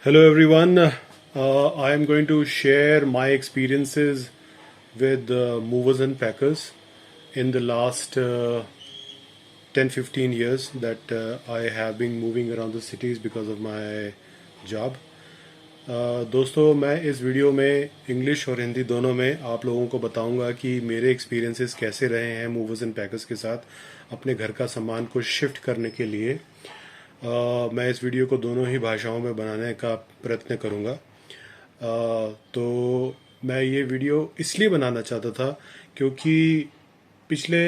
Hello everyone. I am going to share my experiences with movers and packers in the last 10-15 years that I have been moving around the cities because of my job. दोस्तों मैं इस video में English और हिंदी दोनों में आप लोगों को बताऊंगा कि मेरे एक्सपीरियंसेस कैसे रहे हैं मूवर्स एंड पैकर्स के साथ अपने घर का सामान को शिफ्ट करने के लिए। मैं इस वीडियो को दोनों ही भाषाओं में बनाने का प्रयत्न करूंगा। तो मैं ये वीडियो इसलिए बनाना चाहता था क्योंकि पिछले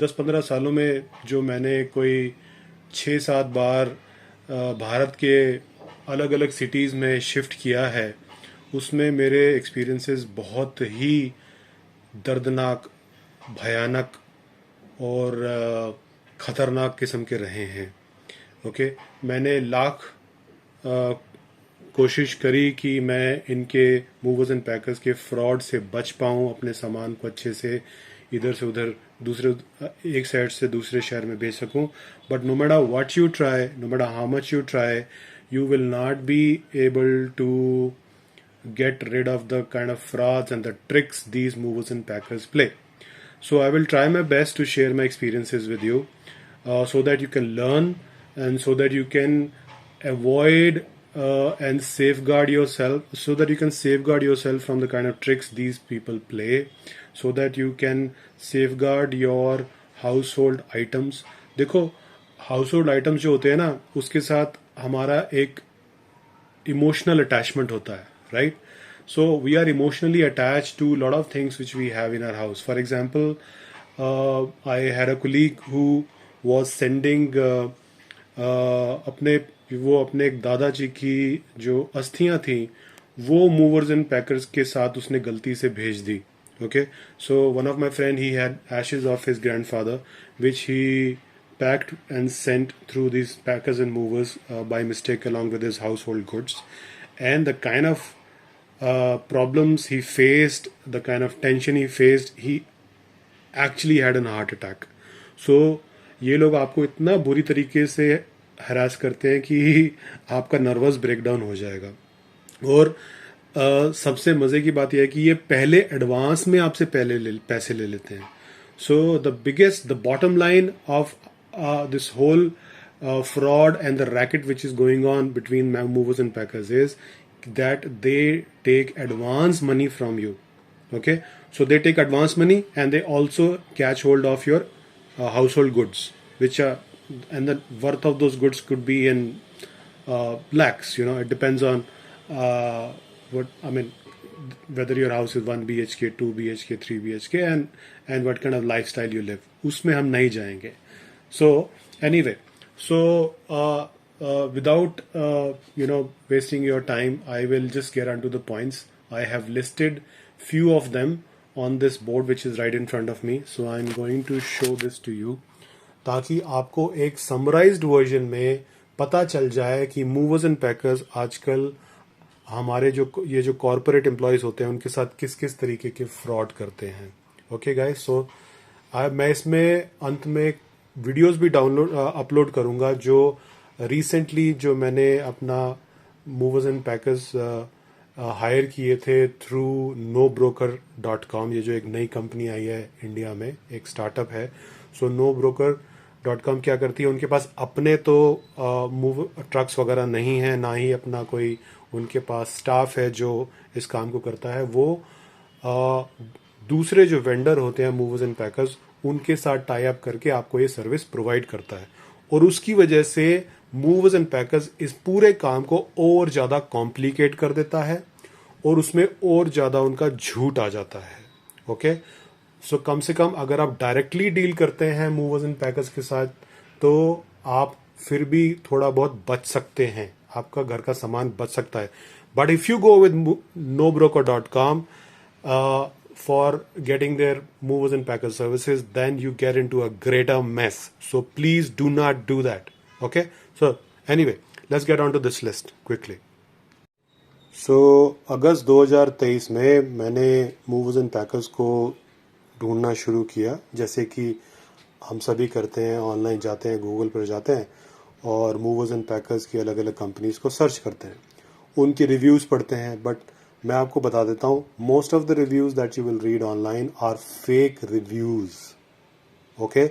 10-15 सालों में जो मैंने कोई 6-7 बार भारत के अलग अलग सिटीज़ में शिफ्ट किया है, उसमें मेरे एक्सपीरियंसेस बहुत ही दर्दनाक, भयानक और ख़तरनाक किस्म के रहे हैं। ओके, मैंने लाख कोशिश करी कि मैं इनके मूवर्स एंड पैकर्स के फ्रॉड से बच पाऊँ, अपने सामान को अच्छे से इधर से उधर दूसरे एक साइड से दूसरे शहर में भेज सकूं। But no matter what you try, no matter how much you try, you will not be able to get rid of the kind of frauds and the tricks these movers and packers play. So I will try my best to share my experiences with you, so that you can learn and so that you can avoid and safeguard yourself, so that you can safeguard yourself from the kind of tricks these people play, so that you can safeguard your household items. देखो, household items जो होते हैं ना, उसके साथ हमारा एक emotional attachment होता है, right? So we are emotionally attach to lot of things which we have in our house. For example, I had a colleague who was sending अपने एक दादाजी की जो अस्थियां थी वो मूवर्स एंड पैकर्स के साथ उसने गलती से भेज दी. Okay, so one of my friend, he had ashes of his grandfather which he packed and sent through these packers and movers by mistake along with his household goods, and the kind of problems he faced, the kind of tension he faced, he actually had an heart attack. So ये लोग आपको इतना बुरी तरीके से harass करते हैं कि आपका नर्वस ब्रेकडाउन हो जाएगा. और सबसे मज़े की बात यह है कि ये पहले एडवांस में आपसे पैसे ले लेते हैं. So the bottom line of this whole fraud and the racket which is going on between movers and packers is that they take advance money from you. Okay, so they take advance money and they also catch hold of your household goods, which are, and the worth of those goods could be in lakhs. It depends on whether your house is 1 BHK, 2 BHK, 3 BHK, and what kind of lifestyle you live. उसमें हम नहीं जाएंगे. So anyway, without wasting your time, I will just get onto the points. I have listed few of them on this board which is right in front of me. So I'm going to show this to you ताकि आपको एक summarised version में पता चल जाए कि movers and packers आजकल हमारे ये जो कॉर्पोरेट एम्प्लॉयज़ होते हैं उनके साथ किस किस तरीके के फ्रॉड करते हैं. ओके गाइस, सो मैं इसमें अंत में वीडियोस भी अपलोड करूंगा जो रिसेंटली जो मैंने अपना मूवर्स एंड पैकर्स हायर किए थे थ्रू NoBroker.com. ये जो एक नई कंपनी आई है इंडिया में, एक स्टार्टअप है. सो NoBroker.com क्या करती है, उनके पास अपने तो ट्रक्स वगैरह नहीं है, ना ही अपना कोई उनके पास स्टाफ है जो इस काम को करता है. वो दूसरे जो वेंडर होते हैं मूवर्स एंड पैकर्स, उनके साथ टाई अप करके आपको ये सर्विस प्रोवाइड करता है. और उसकी वजह से मूवर्स एंड पैकर्स इस पूरे काम को और ज़्यादा कॉम्प्लिकेट कर देता है और उसमें और ज़्यादा उनका झूठ आ जाता है. ओके, सो कम से कम अगर आप डायरेक्टली डील करते हैं मूवर्स एंड पैकर्स के साथ तो आप फिर भी थोड़ा बहुत बच सकते हैं, आपका घर का सामान बच सकता है. But if you go with NoBroker.com for getting their movers and packers services, then you get into a greater mess. So please do not do that. Okay, so anyway, let's get on to this list quickly. So अगस्त 2023 में मैंने movers and packers को ढूंढना शुरू किया, जैसे कि हम सभी करते हैं. ऑनलाइन जाते हैं, गूगल पर जाते हैं और मूवर्स एंड पैकर्स की अलग अलग कंपनीज को सर्च करते हैं. उनके रिव्यूज़ पढ़ते हैं, बट मैं आपको बता देता हूँ, most of the reviews that you will read online are fake reviews. Okay,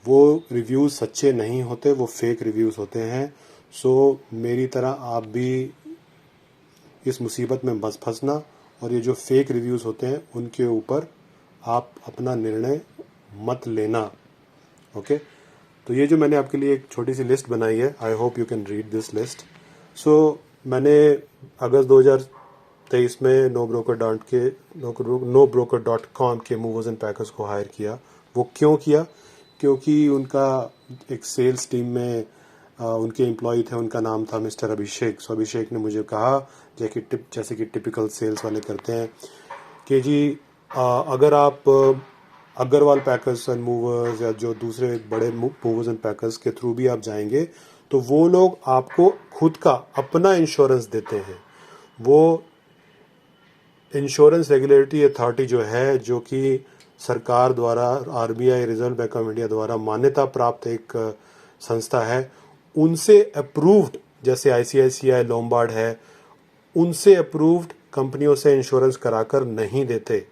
वो रिव्यूज़ सच्चे नहीं होते, वो फेक रिव्यूज़ होते हैं। सो मेरी तरह आप भी इस मुसीबत में मत फंसना, और ये जो फेक रिव्यूज़ होते हैं उनके ऊपर आप अपना निर्णय मत लेना। ओके, तो ये जो मैंने आपके लिए एक छोटी सी लिस्ट बनाई है, I hope you can read this list. So मैंने अगस्त 2023 में NoBroker.com के मूवर्स एंड पैकर्स को हायर किया। वो क्यों किया? क्योंकि उनका एक सेल्स टीम में उनके एम्प्लॉय थे, उनका नाम था मिस्टर अभिषेक। सो अभिषेक ने मुझे कहा, जैसे कि टिपिकल सेल्स वाले करते हैं, कि जी अगर आप अग्रवाल पैकर्स एंड मूवर्स या जो दूसरे बड़े मूवर्स एंड पैकर्स के थ्रू भी आप जाएंगे तो वो लोग आपको खुद का अपना इंश्योरेंस देते हैं। वो इंश्योरेंस रेगुलेटरी अथॉरिटी जो है, जो कि सरकार द्वारा, RBI, reserve bank of India द्वारा मान्यता प्राप्त एक संस्था है, उनसे अप्रूव्ड, जैसे आईसीआईसीआई, लोम्बार्ड है, उनसे अप्रूव्ड कंपनियों से इंश्योरेंस कराकर नहीं देते।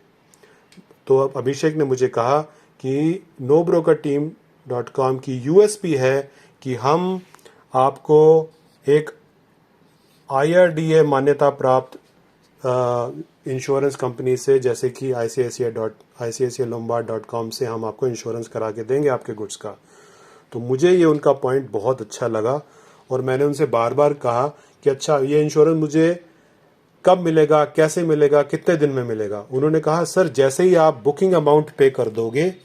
तो अब अभिषेक ने मुझे कहा कि NoBrokerTeam.com की यूएसपी है कि हम आपको एक IRDA मान्यता प्राप्त इंश्योरेंस कंपनी से, जैसे कि ICICI-Lombard.com से हम आपको इंश्योरेंस करा के देंगे आपके गुड्स का। तो मुझे ये उनका पॉइंट बहुत अच्छा लगा, और मैंने उनसे बार बार कहा कि अच्छा, ये इंश्योरेंस मुझे कब मिलेगा, कैसे मिलेगा, कितने दिन में मिलेगा? उन्होंने कहा, सर जैसे ही आप बुकिंग अमाउंट पे कर दोगे,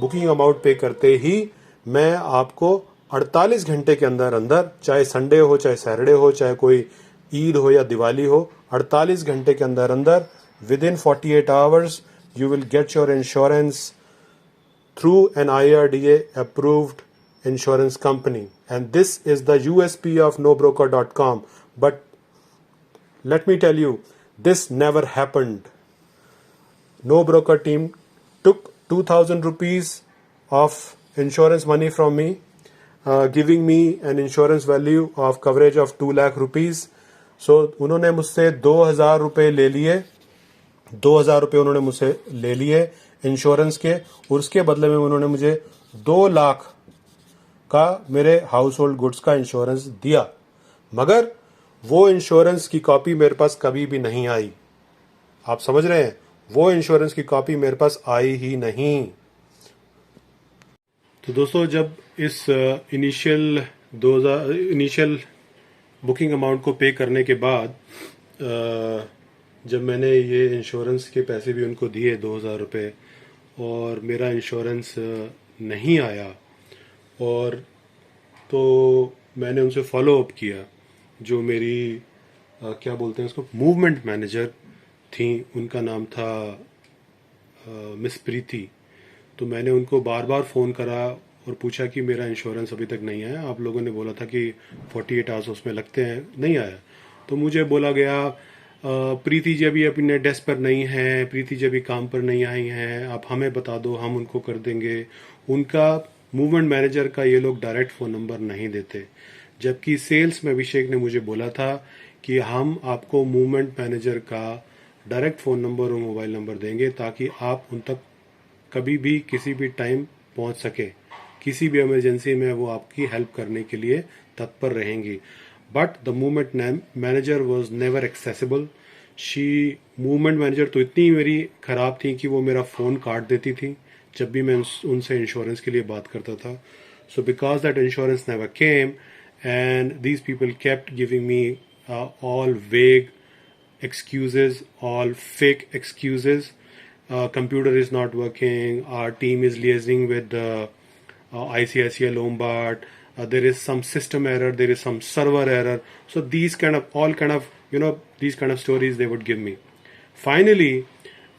बुकिंग अमाउंट पे करते ही मैं आपको 48 घंटे के अंदर अंदर, चाहे संडे हो, चाहे सैटरडे हो, चाहे कोई ईद हो या दिवाली हो, 48 घंटे के अंदर अंदर, with in 48 hours, you will get your insurance through an IRDA approved insurance company, and this is the USP of NoBroker.com. But let me tell you, this never happened. No Broker team took 2,000 rupees of insurance money from me, giving me an insurance value of coverage of 2 lakh rupees. So उन्होंने मुझसे 2,000 रुपये ले लिए, 2,000 रुपये उन्होंने मुझसे ले लिए इंश्योरेंस के, और उसके बदले में उन्होंने मुझे 2 लाख का मेरे हाउस होल्ड गुड्स का इंश्योरेंस दिया। मगर वो इंश्योरेंस की कॉपी मेरे पास कभी भी नहीं आई। आप समझ रहे हैं? वो इंश्योरेंस की कॉपी मेरे पास आई ही नहीं। तो दोस्तों, जब इस इनिशियल बुकिंग अमाउंट को पे करने के बाद जब मैंने ये इंश्योरेंस के पैसे भी उनको दिए 2,000 रुपये, और मेरा इंश्योरेंस नहीं आया, और तो मैंने उनसे फॉलो अप किया। जो मेरी क्या बोलते हैं उसको, मूवमेंट मैनेजर थी, उनका नाम था मिस प्रीति। तो मैंने उनको बार बार फ़ोन करा और पूछा कि मेरा इंश्योरेंस अभी तक नहीं आया, आप लोगों ने बोला था कि 48 आवर्स उसमें लगते हैं, नहीं आया। तो मुझे बोला गया, प्रीति जी अभी अपने डेस्क पर नहीं हैं, प्रीति जी अभी काम पर नहीं आई हैं, आप हमें बता दो, हम उनको कर देंगे। उनका मूवमेंट मैनेजर का ये लोग डायरेक्ट फ़ोन नंबर नहीं देते, जबकि सेल्स में अभिषेक ने मुझे बोला था कि हम आपको मूवमेंट मैनेजर का डायरेक्ट फ़ोन नंबर और मोबाइल नंबर देंगे, ताकि आप उन तक कभी भी किसी भी टाइम पहुंच सके, किसी भी इमरजेंसी में वो आपकी हेल्प करने के लिए तत्पर रहेंगी। But the movement manager was never accessible. Movement manager तो इतनी मेरी खराब थी कि वो मेरा फ़ोन काट देती थी जब भी मैं उनसे इंश्योरेंस के लिए बात करता था। So because that insurance never came, and these people kept giving me all वेग excuses, all fake excuses. Computer is not working, our team is liaising with the ICICI Lombard, there is some system error, there is some server error. So these kind of these kind of stories they would give me. Finally,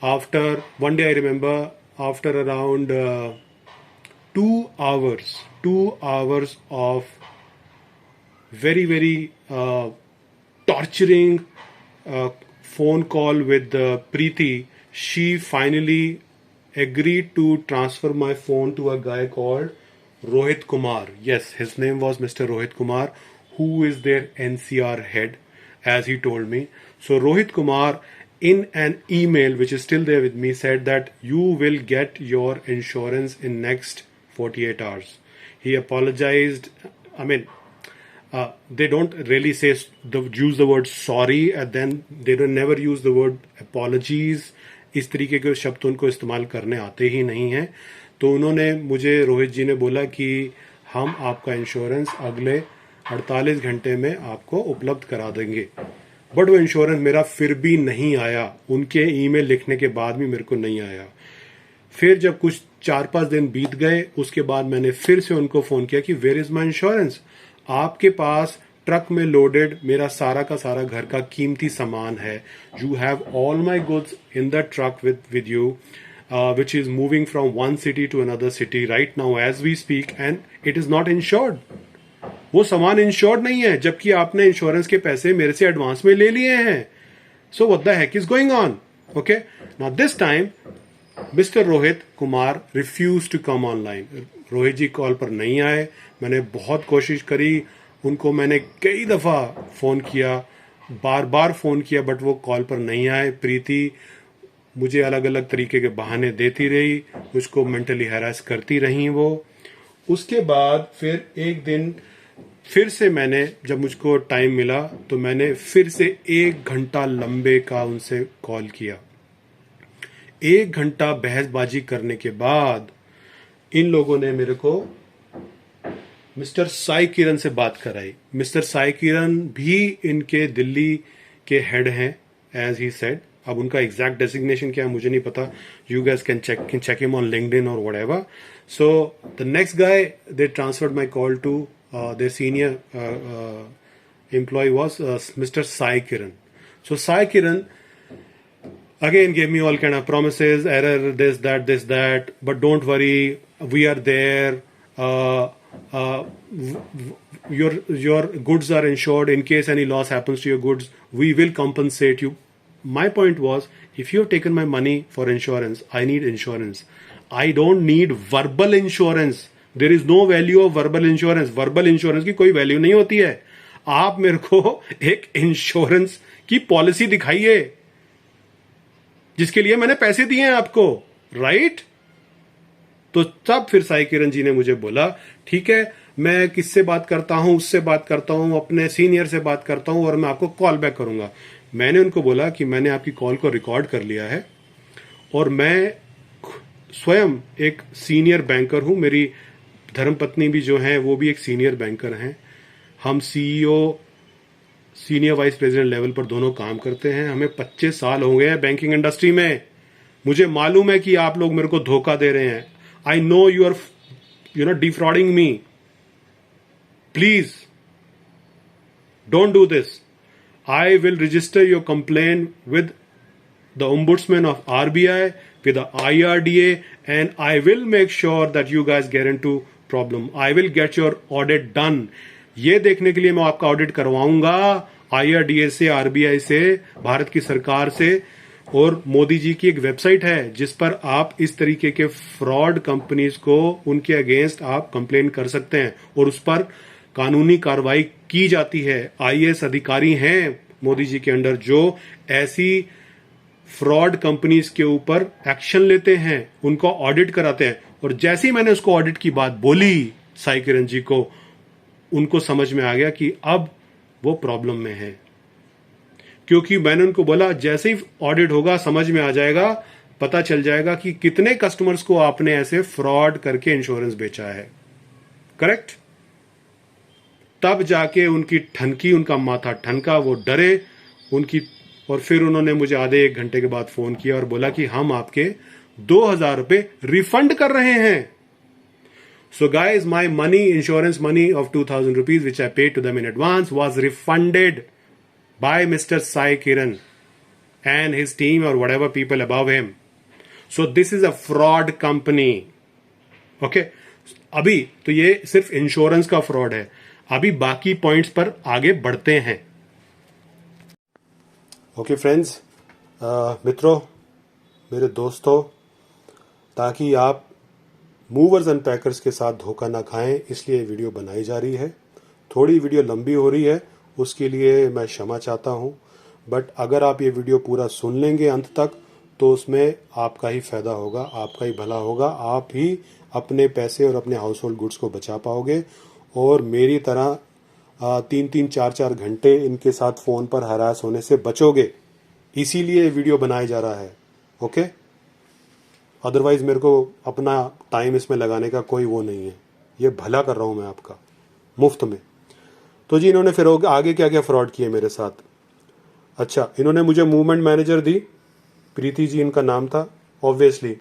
after one day, I remember, after around 2 hours of very, very torturing phone call with Preeti, she finally agreed to transfer my phone to a guy called Rohit Kumar. Yes, his name was Mr. Rohit Kumar, who is their NCR head. as he told me. So Rohit Kumar, in an email which is still there with me, said that you will get your insurance in next 48 hours. He apologized. I mean, they don't really use the word sorry, and then they don't never use the word apologies. इस तरीके के शब्द उनको इस्तेमाल करने आते ही नहीं हैं. तो उन्होंने मुझे, रोहित जी ने बोला कि हम आपका इंश्योरेंस अगले 48 घंटे में आपको उपलब्ध करा देंगे. बट वो इंश्योरेंस मेरा फिर भी नहीं आया. उनके ईमेल लिखने के बाद भी मेरे को नहीं आया. फिर जब कुछ 4-5 दिन बीत गए, उसके बाद मैंने फिर से उनको फोन किया कि वेयर इज माई इंश्योरेंस. आपके पास ट्रक में लोडेड मेरा सारा का सारा घर का कीमती सामान है. You have all my goods in the truck with you, which is moving from one city to another city right now as we speak, and it is not insured. वो सामान इंश्योर्ड नहीं है, जबकि आपने इंश्योरेंस के पैसे मेरे से एडवांस में ले लिए हैं. So what the heck is going on? Okay, now this time mister Rohit Kumar refuse to come online. Rohit ji call पर नहीं आए. मैंने बहुत कोशिश करी, उनको मैंने कई दफा फोन किया, बार बार फोन किया, बट वो कॉल पर नहीं आए. प्रीति मुझे अलग अलग तरीके के बहाने देती रही, उसको मेंटली हैरास करती रही वो. उसके बाद फिर एक दिन फिर से मैंने, जब मुझको टाइम मिला, तो मैंने फिर से 1 घंटा लंबे का उनसे कॉल किया. 1 घंटा बहसबाजी करने के बाद इन लोगों ने मेरे को मिस्टर साई किरण से बात कराई. मिस्टर साई किरण भी इनके दिल्ली के हेड हैं, एज ही सेड. अब उनका एग्जैक्ट डेजिग्नेशन क्या है मुझे नहीं पता. You guess can check him on LinkedIn और whatever. So the next guy they transferred my call to their senior employee was Mr. Sai Kiran. So Sai Kiran again gave me all kind of promises, error, this that, but don't worry, we are there. Your goods are insured. In case any loss happens to your goods, we will compensate you. My point was, if you have taken my money for insurance, I need insurance. I don't need verbal insurance. There is no value of verbal insurance. Verbal insurance की कोई value नहीं होती है. आप मेरे को एक insurance की पॉलिसी दिखाइए जिसके लिए मैंने पैसे दिए हैं आपको, राइट? तो तब फिर साई किरण जी ने मुझे बोला, ठीक है, मैं किससे बात करता हूं, उससे बात करता हूं, अपने सीनियर से बात करता हूं, और मैं आपको कॉल बैक करूंगा. मैंने उनको बोला कि मैंने आपकी कॉल को रिकॉर्ड कर लिया है, और मैं स्वयं एक सीनियर बैंकर हूं. मेरी धर्मपत्नी भी जो है वो भी एक सीनियर बैंकर हैं. हम CEO, senior vice president level पर दोनों काम करते हैं. हमें 25 साल हो गए हैं बैंकिंग इंडस्ट्री में. मुझे मालूम है कि आप लोग मेरे को धोखा दे रहे हैं. I know you are defrauding me. Please don't do this. I will register your complaint with the ombudsman of RBI, with the IRDA, and I will make sure that you guys get into problem. I will get your audit done. ये देखने के लिए मैं आपका audit करवाऊंगा IRDA से, RBI से, भारत की सरकार से. और मोदी जी की एक वेबसाइट है जिस पर आप इस तरीके के फ्रॉड कंपनीज को, उनके अगेंस्ट आप कंप्लेन कर सकते हैं, और उस पर कानूनी कार्रवाई की जाती है. IAS अधिकारी हैं मोदी जी के अंडर जो ऐसी फ्रॉड कंपनीज के ऊपर एक्शन लेते हैं, उनको ऑडिट कराते हैं. और जैसे ही मैंने उसको ऑडिट की बात बोली साई किरण जी को, उनको समझ में आ गया कि अब वो प्रॉब्लम में है. क्योंकि मैंने उनको बोला, जैसे ही ऑडिट होगा समझ में आ जाएगा, पता चल जाएगा कि कितने कस्टमर्स को आपने ऐसे फ्रॉड करके इंश्योरेंस बेचा है. करेक्ट? तब जाके उनकी ठनकी, उनका माथा ठनका, वो डरे उनकी. और फिर उन्होंने मुझे आधे 1 घंटे के बाद फोन किया और बोला कि हम आपके 2000 रुपए रिफंड कर रहे हैं. So guys, my money, insurance money of 2000 rupees which I paid to them in advance was refunded by mister Sai Kiran and his team और whatever people above him. So this is a fraud company. Okay, अभी तो ये सिर्फ insurance का fraud है. अभी बाकी points पर आगे बढ़ते हैं. ओके फ्रेंड्स, मित्रों, मेरे दोस्तों, ताकि आप मूवर्स एंड पैकर्स के साथ धोखा ना खाएं, इसलिए वीडियो बनाई जा रही है. थोड़ी वीडियो लंबी हो रही है, उसके लिए मैं क्षमा चाहता हूँ। बट अगर आप ये वीडियो पूरा सुन लेंगे अंत तक तो उसमें आपका ही फ़ायदा होगा, आपका ही भला होगा, आप ही अपने पैसे और अपने हाउस होल्ड गुड्स को बचा पाओगे और मेरी तरह 3-3 4-4 घंटे इनके साथ फ़ोन पर हरास होने से बचोगे। इसीलिए ये वीडियो बनाया जा रहा है, ओके। अदरवाइज़ मेरे को अपना टाइम इसमें लगाने का कोई वो नहीं है, ये भला कर रहा हूँ मैं आपका मुफ्त में। तो जी इन्होंने फिर आगे क्या क्या फ्रॉड किए मेरे साथ। अच्छा, इन्होंने मुझे मूवमेंट मैनेजर दी, प्रीति जी इनका नाम था। ऑब्वियसली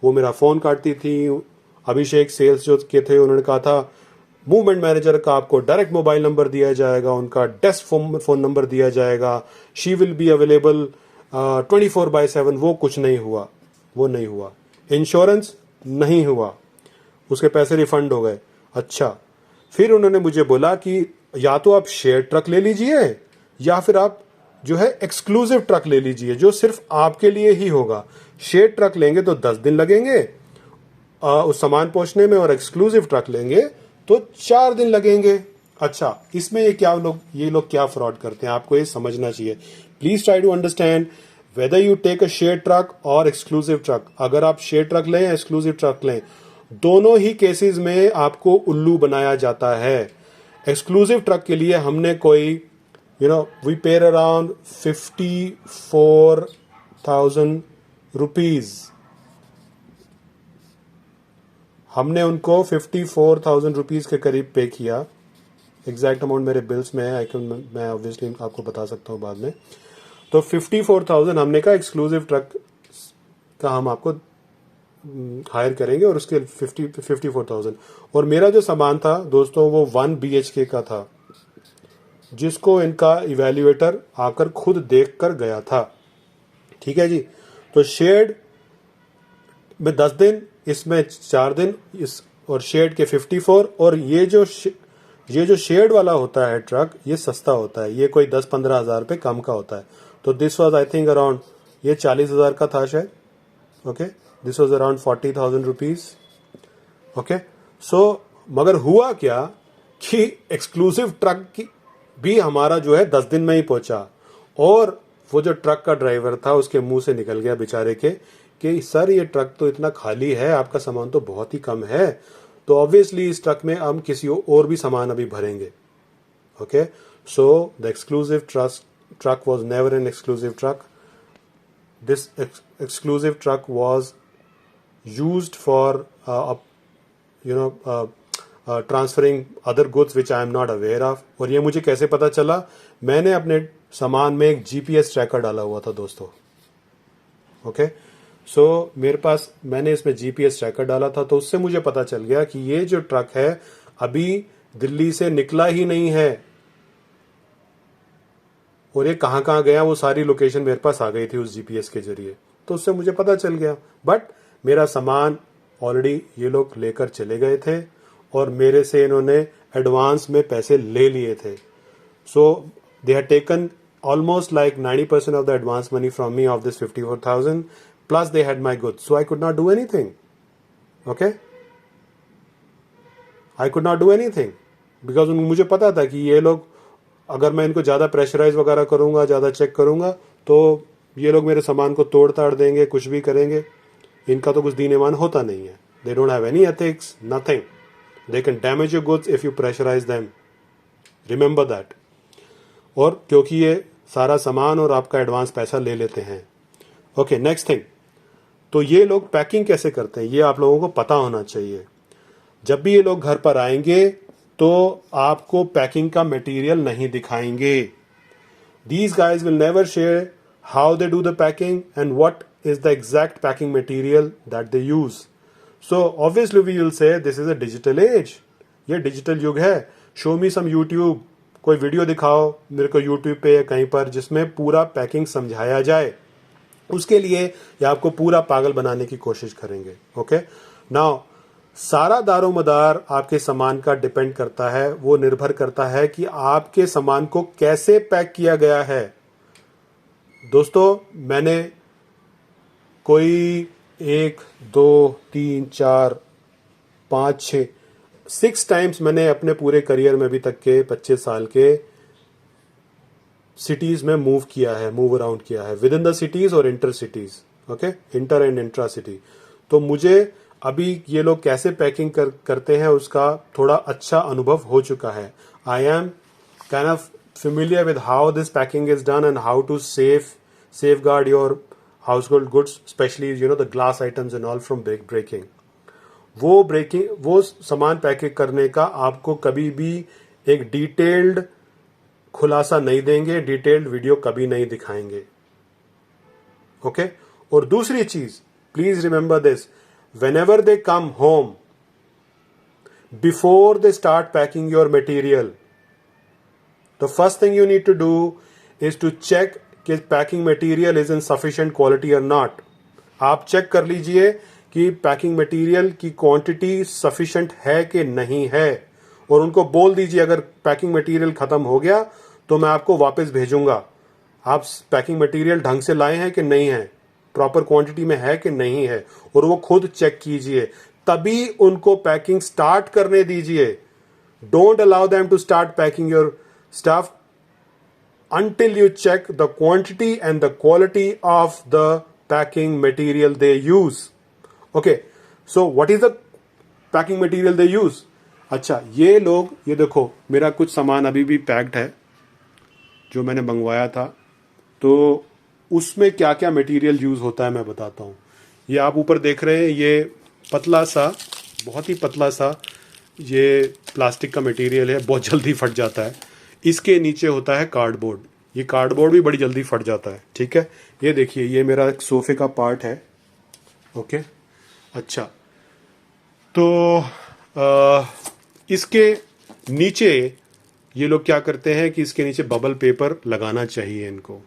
वो मेरा फ़ोन काटती थी। अभिषेक सेल्स जो के थे उन्होंने कहा था मूवमेंट मैनेजर का आपको डायरेक्ट मोबाइल नंबर दिया जाएगा, उनका डेस्क फ़ोन नंबर दिया जाएगा, शी विल बी अवेलेबल 24/7। वो कुछ नहीं हुआ, वो नहीं हुआ। इंश्योरेंस नहीं हुआ, उसके पैसे रिफंड हो गए। अच्छा, फिर उन्होंने मुझे बोला कि या तो आप शेयर ट्रक ले लीजिए या फिर आप जो है एक्सक्लूसिव ट्रक ले लीजिए जो सिर्फ आपके लिए ही होगा। शेयर ट्रक लेंगे तो 10 दिन लगेंगे उस सामान पहुंचने में और एक्सक्लूसिव ट्रक लेंगे तो 4 दिन लगेंगे। अच्छा, इसमें ये लोग क्या फ्रॉड करते हैं, आपको ये समझना चाहिए। Please try to understand whether you take a share truck और एक्सक्लूसिव ट्रक। अगर आप शेयर ट्रक लें या एक्सक्लूसिव ट्रक लें, दोनों ही केसेस में आपको उल्लू बनाया जाता है। एक्सक्लूसिव ट्रक के लिए हमने कोई we paid around 54,000 रुपीज। हमने उनको 54,000 रुपीज के करीब पे किया। एग्जैक्ट अमाउंट मेरे बिल्स में है, मैं ऑब्वियसली आपको बता सकता हूँ बाद में। तो 54,000 हमने कहा एक्सक्लूसिव ट्रक का हम आपको हायर करेंगे और उसके 54,000। और मेरा जो सामान था दोस्तों वो 1 BHK का था जिसको इनका इवैल्यूएटर आकर खुद देख कर गया था। ठीक है जी। तो शेड में 10 दिन, इसमें 4 दिन, इस और शेड के 54। और ये जो शेड वाला होता है ट्रक, ये सस्ता होता है, ये कोई 10-15 हजार रुपये कम का होता है। तो this was I think around ये 40,000 का था शायद। Okay, this was around 40,000 rupees. Okay, so मगर हुआ क्या कि एक्सक्लूसिव ट्रक की भी हमारा जो है 10 दिन में ही पहुंचा। और वो जो ट्रक का ड्राइवर था उसके मुंह से निकल गया बेचारे के कि सर ये ट्रक तो इतना खाली है, आपका सामान तो बहुत ही कम है, तो ऑब्वियसली इस ट्रक में हम किसी और भी सामान अभी भरेंगे। Okay, so the exclusive truck was never an exclusive truck. This exclusive truck was used for transferring other goods which I am not aware of. और ये मुझे कैसे पता चला, मैंने अपने सामान में एक GPS ट्रैकर डाला हुआ था दोस्तों। ओके, सो मेरे पास, मैंने इसमें GPS ट्रैकर डाला था तो उससे मुझे पता चल गया कि ये जो ट्रक है अभी दिल्ली से निकला ही नहीं है और ये कहाँ कहाँ गया वो सारी लोकेशन मेरे पास आ गई थी उस GPS के जरिए। तो उससे मुझे पता चल गया। बट मेरा सामान ऑलरेडी ये लोग लेकर चले गए थे और मेरे से इन्होंने एडवांस में पैसे ले लिए थे। So they had taken almost like 90% of the advance money from me of this 54,000, plus they had my goods, so I could not do anything. Okay, I could not do anything because मुझे पता था कि ये लोग, अगर मैं इनको ज़्यादा प्रेशराइज वगैरह करूँगा, ज़्यादा चेक करूँगा तो ये लोग मेरे सामान को तोड़ ताड़ देंगे, कुछ भी करेंगे। इनका तो कुछ दीन ईमान होता नहीं है। They don't have any ethics, nothing. They can damage your goods if you pressurize them. Remember that. और क्योंकि ये सारा सामान और आपका एडवांस पैसा ले लेते हैं। ओके, नेक्स्ट थिंग, तो ये लोग पैकिंग कैसे करते हैं ये आप लोगों को पता होना चाहिए। जब भी ये लोग घर पर आएंगे तो आपको पैकिंग का मटेरियल नहीं दिखाएंगे। These guys will never share how they do the packing and what is the exact packing material that they use. So obviously we will say this is a digital age, ये digital युग है। Show me some YouTube, कोई video दिखाओ मेरे को YouTube पे या कहीं पर जिसमें पूरा पैकिंग समझाया जाए। उसके लिए ये आपको पूरा पागल बनाने की कोशिश करेंगे। ओके, नाउ सारा दारोमदार आपके सामान का डिपेंड करता है, वो निर्भर करता है कि आपके सामान को कैसे पैक किया गया है। दोस्तों, मैंने कोई 1 2 3 4 5 6 टाइम्स मैंने अपने पूरे करियर में अभी तक के 25 साल के सिटीज में मूव किया है, मूव अराउंड किया है विद इन द सिटीज और inter cities, okay, inter and intra city. तो मुझे अभी ये लोग कैसे पैकिंग करते हैं उसका थोड़ा अच्छा अनुभव हो चुका है। I am kind of familiar with how this packing is done and how to safeguard your household goods, especially the glass items and all from breaking. वो सामान पैकिंग करने का आपको कभी भी एक डिटेल्ड खुलासा नहीं देंगे, डिटेल्ड वीडियो कभी नहीं दिखाएंगे, ओके। और दूसरी चीज, please remember this, whenever they come home, before they start packing your material, the first thing you need to do is to check कि packing material is in sufficient quality और not. आप check कर लीजिए कि packing material की quantity sufficient है कि नहीं है, और उनको बोल दीजिए अगर पैकिंग मटेरियल खत्म हो गया तो मैं आपको वापस भेजूंगा। आप पैकिंग मटेरियल ढंग से लाए हैं कि नहीं है, प्रॉपर क्वांटिटी में है कि नहीं है, और वो खुद चेक कीजिए, तभी उनको पैकिंग स्टार्ट करने दीजिए। Don't allow them to start packing your stuff until you check the quantity and the quality of the packing material they use. Okay, so what is the packing material they use? अच्छा, ये लोग, ये देखो मेरा कुछ सामान अभी भी पैक्ड है जो मैंने मंगवाया था, तो उसमें क्या क्या मटेरियल यूज होता है मैं बताता हूँ। ये आप ऊपर देख रहे हैं, ये पतला सा, बहुत ही पतला सा ये प्लास्टिक का मटेरियल है, बहुत जल्दी फट जाता है। इसके नीचे होता है कार्डबोर्ड, ये कार्डबोर्ड भी बड़ी जल्दी फट जाता है, ठीक है। ये देखिए, ये मेरा एक सोफे का पार्ट है, ओके। अच्छा, तो इसके नीचे ये लोग क्या करते हैं कि इसके नीचे बबल पेपर लगाना चाहिए इनको।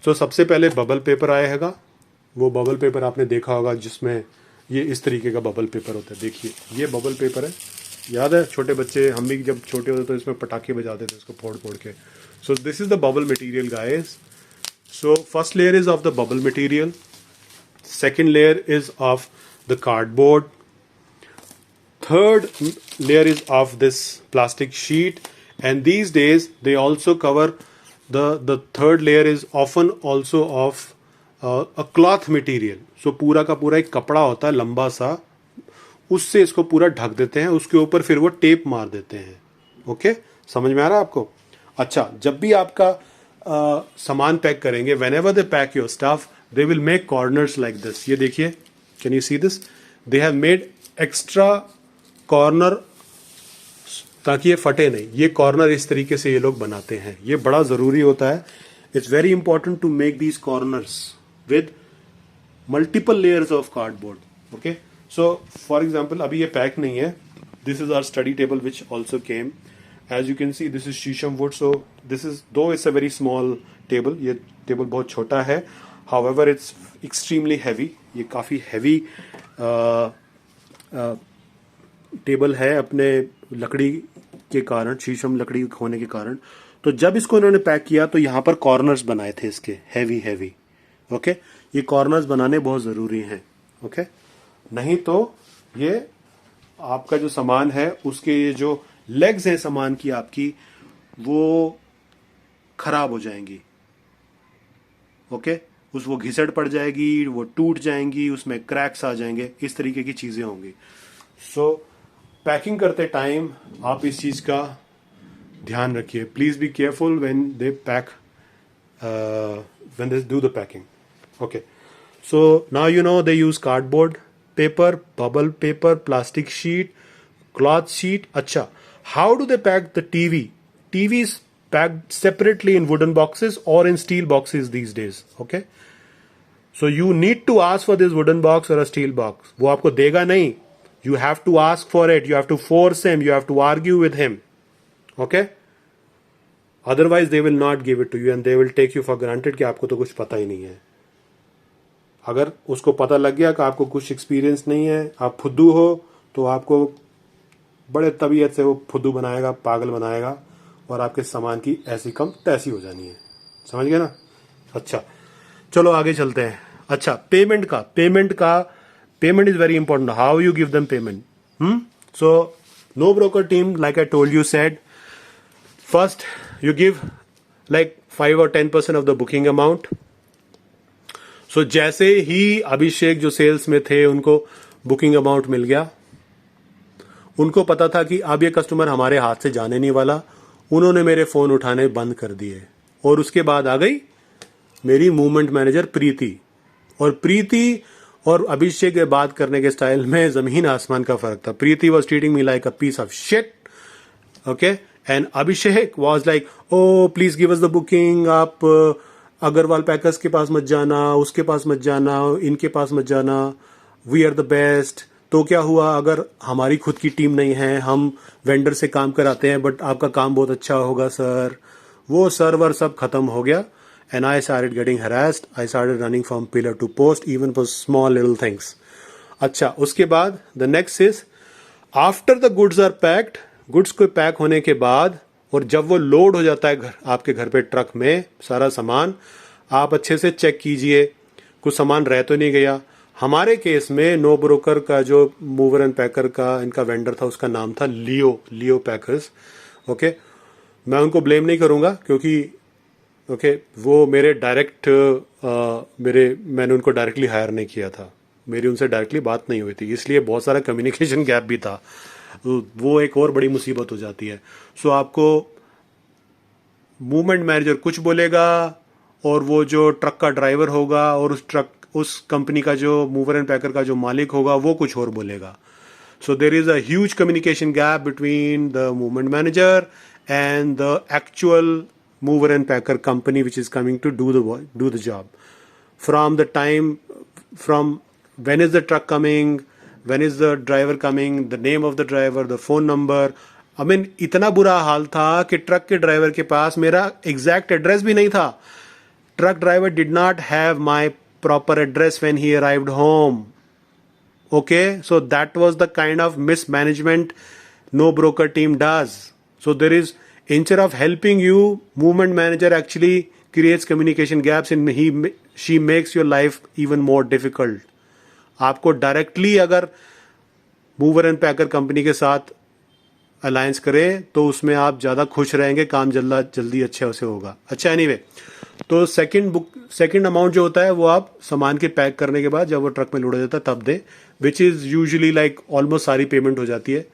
तो सबसे पहले बबल पेपर आएगा, वो बबल पेपर आपने देखा होगा जिसमें ये इस तरीके का बबल पेपर होता है। देखिए, ये बबल पेपर है, याद है छोटे बच्चे, हम भी जब छोटे होते तो इसमें पटाखे बजाते थे इसको फोड़ फोड़ के। सो this is the bubble material guys. So first layer is of the bubble material, second layer is of the cardboard, third layer is of this plastic sheet, and these days they also cover the third layer is often also of a cloth material. So पूरा का पूरा एक कपड़ा होता है लंबा सा, उससे इसको पूरा ढक देते हैं, उसके ऊपर फिर वो टेप मार देते हैं। ओके, समझ में आ रहा है आपको? अच्छा, जब भी आपका सामान पैक करेंगे, whenever they pack your stuff, they will make corners like this. ये देखिए, can you see this? They have made extra corner ताकि ये फटे नहीं। ये कॉर्नर इस तरीके से ये लोग बनाते हैं, ये बड़ा जरूरी होता है। It's very important to make these corners with multiple layers of cardboard. Okay, so for example अभी ये पैक नहीं है, this is our study table which also came, as you can see this is sheesham wood. So this is, though it's a very small table, ये table बहुत छोटा है, however it's extremely heavy. ये काफी हैवी टेबल है अपने लकड़ी के कारण, शीशम लकड़ी होने के कारण। तो जब इसको इन्होंने पैक किया तो यहाँ पर कॉर्नर्स बनाए थे इसके, हैवी हैवी। ओके, ये कॉर्नर्स बनाने बहुत जरूरी हैं। ओके, नहीं तो ये आपका जो सामान है उसके ये जो लेग्स हैं सामान की आपकी, वो खराब हो जाएंगी। ओके, वो घिसड़ पड़ जाएगी, वो टूट जाएंगी, उसमें क्रैक्स आ जाएंगे, इस तरीके की चीजें होंगी। सो पैकिंग करते टाइम आप इस चीज का ध्यान रखिए। Please be careful when they pack, when they do the packing. Okay, so now you know they use cardboard paper, bubble paper, plastic sheet, cloth sheet. अच्छा, how do they pack the TV? TV is packed separately in wooden boxes और in steel boxes these days. Okay, so you need to ask for this wooden box और a steel box. वो आपको देगा नहीं, you have to ask for it, you have to force him, you have to argue with him. Okay, otherwise they will not give it to you and they will take you for granted कि आपको तो कुछ पता ही नहीं है। अगर उसको पता लग गया कि आपको कुछ एक्सपीरियंस नहीं है, आप फुद्दू हो, तो आपको बड़े तबीयत से वो फुद्दू बनाएगा, पागल बनाएगा, और आपके सामान की ऐसी कम तैसी हो जानी है। समझ गए ना? अच्छा, चलो आगे चलते हैं। अच्छा, payment is very important. How you give them payment? So, no broker team, like I told you, said, first you give like 5 or 10% of the booking amount. So जैसे ही अभिषेक जो सेल्स में थे उनको बुकिंग अमाउंट मिल गया, उनको पता था कि अब ये कस्टमर हमारे हाथ से जाने नहीं वाला, उन्होंने मेरे फोन उठाने बंद कर दिए। और उसके बाद आ गई मेरी मूवमेंट मैनेजर प्रीति, और प्रीति और अभिषेक के बात करने के स्टाइल में जमीन आसमान का फर्क था। Preeti was treating me like a piece of shit, okay, and Abhishek was like, oh please give us the booking, आप अग्रवाल पैकर्स के पास मत जाना, उसके पास मत जाना, इनके पास मत जाना, वी आर द बेस्ट। तो क्या हुआ, अगर हमारी खुद की टीम नहीं है, हम वेंडर से काम कराते हैं, बट आपका काम बहुत अच्छा होगा सर। वो सर्वर सब खत्म हो गया, and I started getting harassed. I started running from pillar to post, even for small little things. अच्छा, उसके बाद the next is after the goods are packed, goods को पैक होने के बाद और जब वो लोड हो जाता है आपके घर पे ट्रक में सारा सामान, आप अच्छे से चेक कीजिए कुछ सामान रह तो नहीं गया। हमारे केस में नो ब्रोकर का जो मूवर एंड पैकर का इनका वेंडर था उसका नाम था लियो पैकर्स, ओके। मैं उनको ब्लेम नहीं करूंगा क्योंकि ओके वो मेरे डायरेक्ट मैंने उनको डायरेक्टली हायर नहीं किया था, मेरी उनसे डायरेक्टली बात नहीं हुई थी, इसलिए बहुत सारा कम्युनिकेशन गैप भी था। वो एक और बड़ी मुसीबत हो जाती है। सो आपको मूवमेंट मैनेजर कुछ बोलेगा और वो जो ट्रक का ड्राइवर होगा और उस कंपनी का जो मूवर एंड पैकर का जो मालिक होगा वो कुछ और बोलेगा। So there is a huge communication gap between the movement manager and the actual mover and packer company which is coming to do the job. From when is the truck coming, when is the driver coming, the name of the driver, the phone number. I mean इतना बुरा हाल था कि truck के driver के पास मेरा exact address भी नहीं था। Truck driver did not have my proper address when he arrived home. Okay, so that was the kind of mismanagement no broker team does. So there is, instead of helping you, movement manager actually creates communication gaps and she makes your life even more difficult. आपको directly अगर mover and packer company के साथ alliance करें तो उसमें आप ज़्यादा खुश रहेंगे, काम जल्दी अच्छे से होगा। अच्छा एनीवे, तो सेकंड अमाउंट जो होता है वो आप सामान के पैक करने के बाद जब वो ट्रक में लोड हो जाता है तब they, which is usually like almost सारी पेमेंट हो जाती है।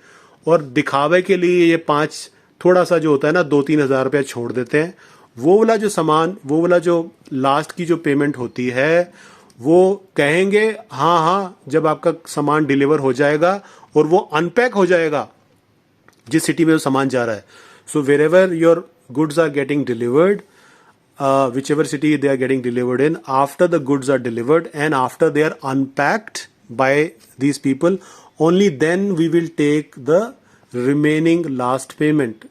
और दिखावे के लिए ये 5 थोड़ा सा जो होता है ना 2-3 हज़ार रुपया छोड़ देते हैं। वो वाला जो लास्ट की जो पेमेंट होती है वो कहेंगे हाँ जब आपका सामान डिलीवर हो जाएगा और वो अनपैक हो जाएगा जिस सिटी में वो सामान जा रहा है। So wherever your goods are getting delivered, whichever city they are getting delivered in, after the goods are delivered and after they are unpacked by these people, only then we will take the remaining last payment.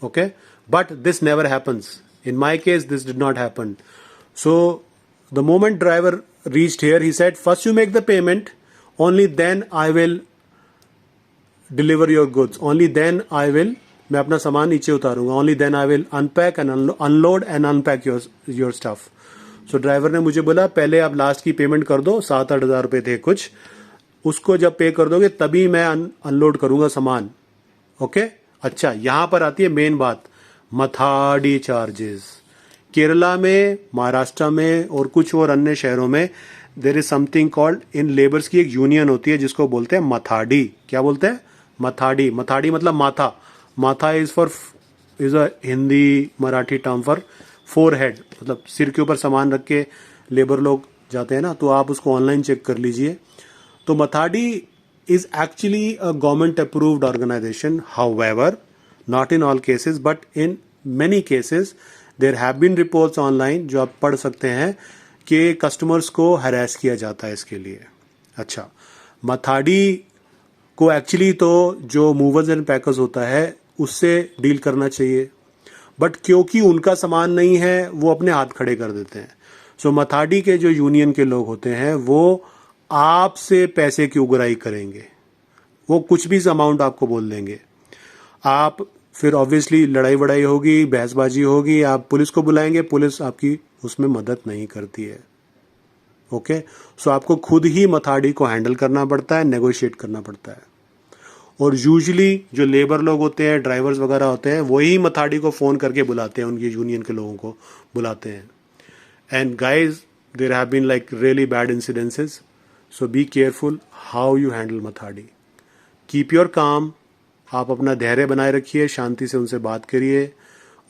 Okay, but this never happens. In my case this did not happen. So the moment driver reached here, he said first you make the payment, only then I will deliver your goods, only then I will, मैं अपना सामान नीचे उतारूंगा, only then I will unpack and unload and unpack your stuff. So driver ने मुझे बोला पहले आप last की पेमेंट कर दो, 7-8 हज़ार रुपये थे कुछ, उसको जब पे कर दोगे तभी मैं अनलोड करूंगा सामान। ओके, अच्छा यहाँ पर आती है मेन बात, मथाडी चार्जेस। केरला में, महाराष्ट्र में और कुछ और अन्य शहरों में there is something called, in labours की एक यूनियन होती है जिसको बोलते हैं मथाडी। क्या बोलते हैं? मथाडी। मथाडी मतलब माथा। माथा is a Hindi Marathi term for forehead, मतलब सिर के ऊपर सामान रख के लेबर लोग जाते हैं ना, तो आप उसको ऑनलाइन चेक कर लीजिए। तो Mathadi is actually a government approved organization. However, not in all cases but in many cases there have been reports online जो आप पढ़ सकते हैं कि कस्टमर्स को हरास किया जाता है इसके लिए। अच्छा, मथाडी को एक्चुअली तो जो मूवर्स एंड पैकर्स होता है उससे डील करना चाहिए, बट क्योंकि उनका सामान नहीं है वो अपने हाथ खड़े कर देते हैं। सो मथाडी के जो यूनियन के लोग होते हैं वो आपसे पैसे की उगराई करेंगे, वो कुछ भी अमाउंट आपको बोल देंगे। आप फिर ऑब्वियसली लड़ाई वड़ाई होगी, बहसबाजी होगी, आप पुलिस को बुलाएंगे, पुलिस आपकी उसमें मदद नहीं करती है। ओके, सो आपको खुद ही मथाडी को हैंडल करना पड़ता है, नेगोशिएट करना पड़ता है। और यूजुअली जो लेबर लोग होते हैं, ड्राइवर्स वगैरह होते हैं, वही मथाड़ी को फ़ोन करके बुलाते हैं, उनकी यूनियन के लोगों को बुलाते हैं. And guys, there have been like really bad incidences. So be careful how you handle Mathadi. Keep your calm. आप अपना धैर्य बनाए रखिए, शांति से उनसे बात करिए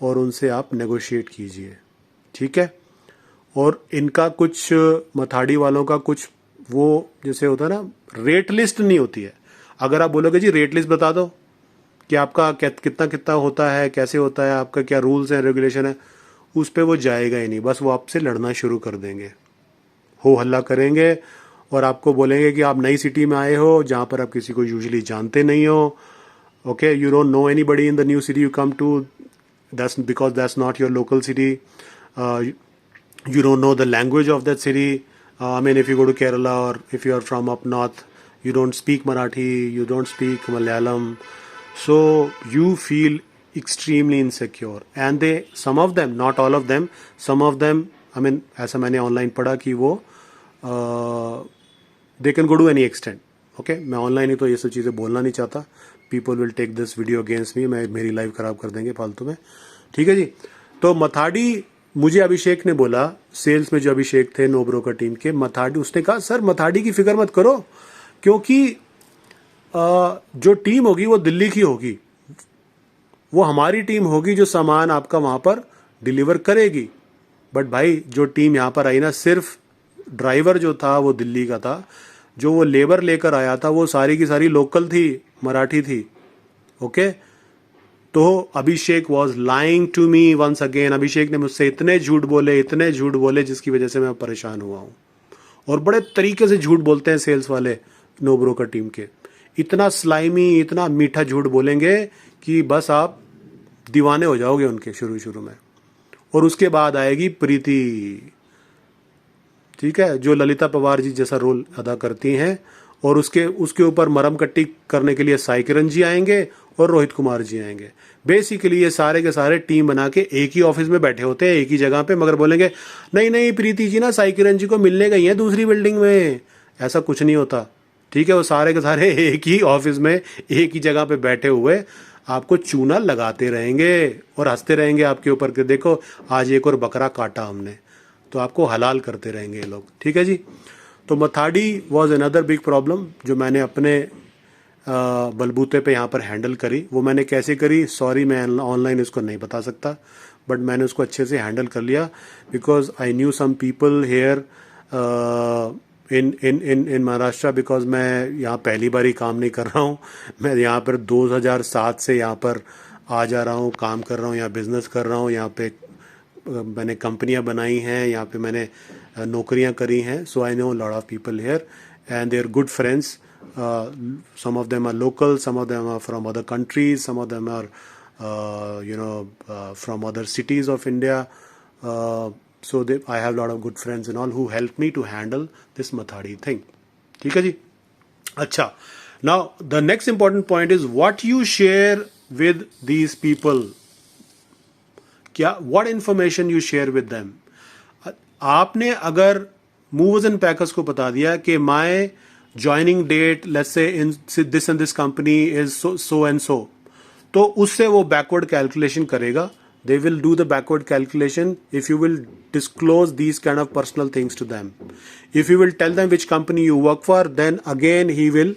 और उनसे आप नेगोशिएट कीजिए. ठीक है. और इनका कुछ, मथाड़ी वालों का कुछ वो जैसे होता है ना, रेट लिस्ट नहीं होती है. अगर आप बोलोगे जी रेट लिस्ट बता दो कि आपका कितना कितना होता है, कैसे होता है, आपका क्या रूल्स हैं, रेगुलेशन है, उस पर वो जाएगा ही नहीं. बस वो आपसे लड़ना शुरू कर देंगे, हो हल्ला करेंगे और आपको बोलेंगे कि आप नई सिटी में आए हो जहाँ पर आप किसी को यूजुअली जानते नहीं हो. Okay, you don't know anybody in the new city you come to, that's because that's not your local city. You don't know the language of that city. I mean, if you go to Kerala or if you are from up north, you don't speak Marathi, you don't speak Malayalam, so you feel extremely insecure. And some of them, not all of them, some of them, I mean, ऐसा मैंने online पढ़ा कि वो they can go to any extent. Okay, मैं online ही तो ये सब चीज़ें बोलना नहीं चाहता. People will take this video against me. मेरी लाइफ खराब कर देंगे फालतू में. ठीक है जी. तो मथाड़ी, मुझे अभिषेक ने बोला, सेल्स में जो अभिषेक थे नो ब्रोकर टीम के, मथाड़ी, उसने कहा सर मथाड़ी की फिक्र मत करो, क्योंकि जो टीम होगी वो दिल्ली की होगी, वो हमारी टीम होगी जो सामान आपका वहां पर डिलीवर करेगी. बट भाई जो टीम यहाँ पर आई ना, सिर्फ ड्राइवर जो था वो दिल्ली का था, जो वो लेबर लेकर आया था वो सारी की सारी लोकल थी, मराठी थी. ओके. तो Abhishek was lying to me once again. Abhishek ने मुझसे इतने झूठ बोले जिसकी वजह से मैं परेशान हुआ हूँ. और बड़े तरीके से झूठ बोलते हैं सेल्स वाले नो ब्रोकर टीम के. इतना स्लाइमी, इतना मीठा झूठ बोलेंगे कि बस आप दीवाने हो जाओगे उनके शुरू में. और उसके बाद आएगी प्रीति. ठीक है, जो ललिता पवार जी जैसा रोल अदा करती हैं. और उसके ऊपर मरम कट्टी करने के लिए साई किरण जी आएंगे और रोहित कुमार जी आएंगे. बेसिकली ये सारे के सारे टीम बना के एक ही ऑफिस में बैठे होते हैं, एक ही जगह पे, मगर बोलेंगे नहीं प्रीति जी ना साई किरण जी को मिलने गई हैं दूसरी बिल्डिंग में. ऐसा कुछ नहीं होता. ठीक है, वो सारे के सारे एक ही ऑफिस में एक ही जगह पे बैठे हुए आपको चूना लगाते रहेंगे और हंसते रहेंगे आपके ऊपर कि देखो आज एक और बकरा काटा हमने. तो आपको हलाल करते रहेंगे ये लोग. ठीक है जी. तो मथाड़ी वॉज अनदर बिग प्रॉब्लम जो मैंने अपने बलबूते पे यहाँ पर हैंडल करी. वो मैंने कैसे करी, सॉरी मैं ऑनलाइन इसको नहीं बता सकता, बट मैंने उसको अच्छे से हैंडल कर लिया. Because I knew some people here in Maharashtra. बिकॉज मैं यहाँ पहली बार ही काम नहीं कर रहा हूँ. मैं यहाँ पर 2007 से यहाँ पर आ जा रहा हूँ, काम कर रहा हूँ, यहाँ बिजनेस कर रहा हूँ. यहाँ पे मैंने कंपनियाँ बनाई हैं, यहाँ पे मैंने नौकरियाँ करी हैं. So I know lot of people here and they are good friends. Some of them are local, some of them are from other countries, some of them are from other cities of India. So I have a lot of good friends and all who helped me to handle this Mathadi thing. ठीक है जी. अच्छा, now the next important point is what you share with these people. क्या, what information you share with them. आपने अगर movers and packers को बता दिया कि my joining date let's say in this and this company is so and so, तो उससे वो backward calculation करेगा. They will do the backward calculation if you will disclose these kind of personal things to them. If you will tell them which company you work for, then again he will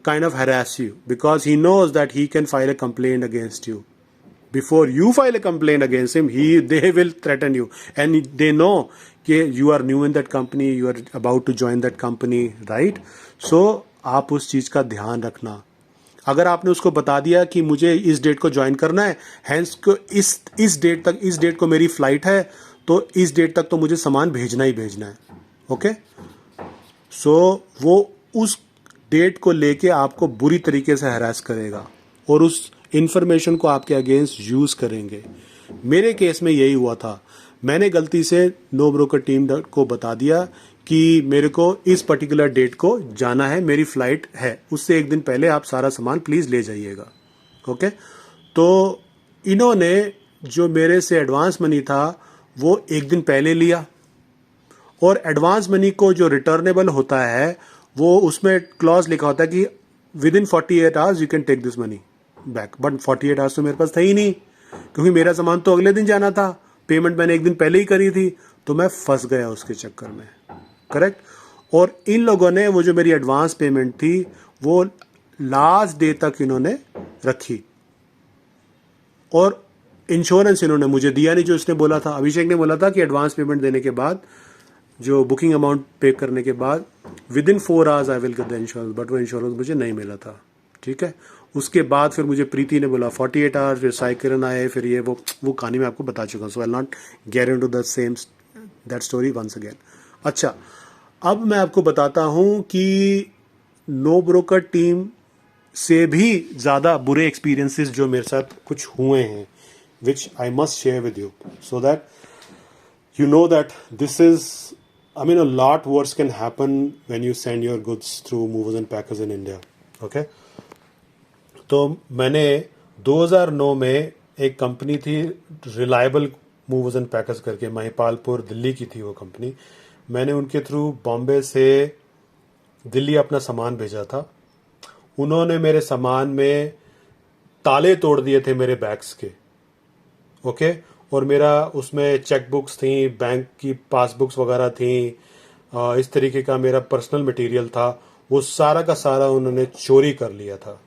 kind of harass you because he knows that he can file a complaint against you. Before you file a complaint against him, they will threaten you, and they know कि you are new in that company, you are about to join that company, right? So आप उस चीज़ का ध्यान रखना. अगर आपने उसको बता दिया कि मुझे इस डेट को ज्वाइन करना है, हैंस को इस डेट को मेरी फ्लाइट है, तो इस डेट तक तो मुझे सामान भेजना ही भेजना है. ओके. सो वो उस डेट को लेके आपको बुरी तरीके से हरास करेगा और उस इंफॉर्मेशन को आपके अगेंस्ट यूज करेंगे. मेरे केस में यही हुआ था. मैंने गलती से नो ब्रोकर टीम को बता दिया कि मेरे को इस पर्टिकुलर डेट को जाना है, मेरी फ्लाइट है, उससे एक दिन पहले आप सारा सामान प्लीज ले जाइएगा. ओके. तो इन्होंने जो मेरे से एडवांस मनी था वो एक दिन पहले लिया, और एडवांस मनी को जो रिटर्नेबल होता है वो उसमें क्लॉज लिखा होता है कि within 48 hours you can take this money back, but 48 hours तो मेरे पास था ही नहीं, क्योंकि मेरा सामान तो अगले दिन जाना था, पेमेंट मैंने एक दिन पहले ही करी थी, तो मैं फंस गया उसके चक्कर में। करेक्ट। और इन लोगों ने वो जो मेरी एडवांस पेमेंट थी वो लास्ट डे तक इन्होंने रखी, और इंश्योरेंस इन्होंने मुझे दिया नहीं, जो इसने बोला था, अभिषेक ने बोला था कि एडवांस पेमेंट देने के बाद, जो बुकिंग अमाउंट पे करने के बाद with in 4 hours I will get the insurance, but वो इंश्योरेंस मुझे नहीं मिला था। ठीक है। उसके बाद फिर मुझे प्रीति ने बोला 48 आवर्स, फिर साई किरण आए, फिर ये वो कहानी मैं आपको बता चुका हूँ, so I not get into the same that story once again. अच्छा, अब मैं आपको बताता हूँ कि नो ब्रोकर टीम से भी ज़्यादा बुरे एक्सपीरियंसेस जो मेरे साथ कुछ हुए हैं, which I must share with you, so that you know that this is, I mean, a lot worse can happen when you send your goods through movers and packers in India. Okay. तो मैंने 2009 में एक company थी reliable movers and packers करके, महिपालपुर दिल्ली की थी वो company. मैंने उनके थ्रू बॉम्बे से दिल्ली अपना सामान भेजा था। उन्होंने मेरे सामान में ताले तोड़ दिए थे मेरे बैग्स के। ओके। और मेरा उसमें चेक बुक्स थी, बैंक की पासबुक्स वगैरह थी, इस तरीके का मेरा पर्सनल मटेरियल था, वो सारा का सारा उन्होंने चोरी कर लिया था।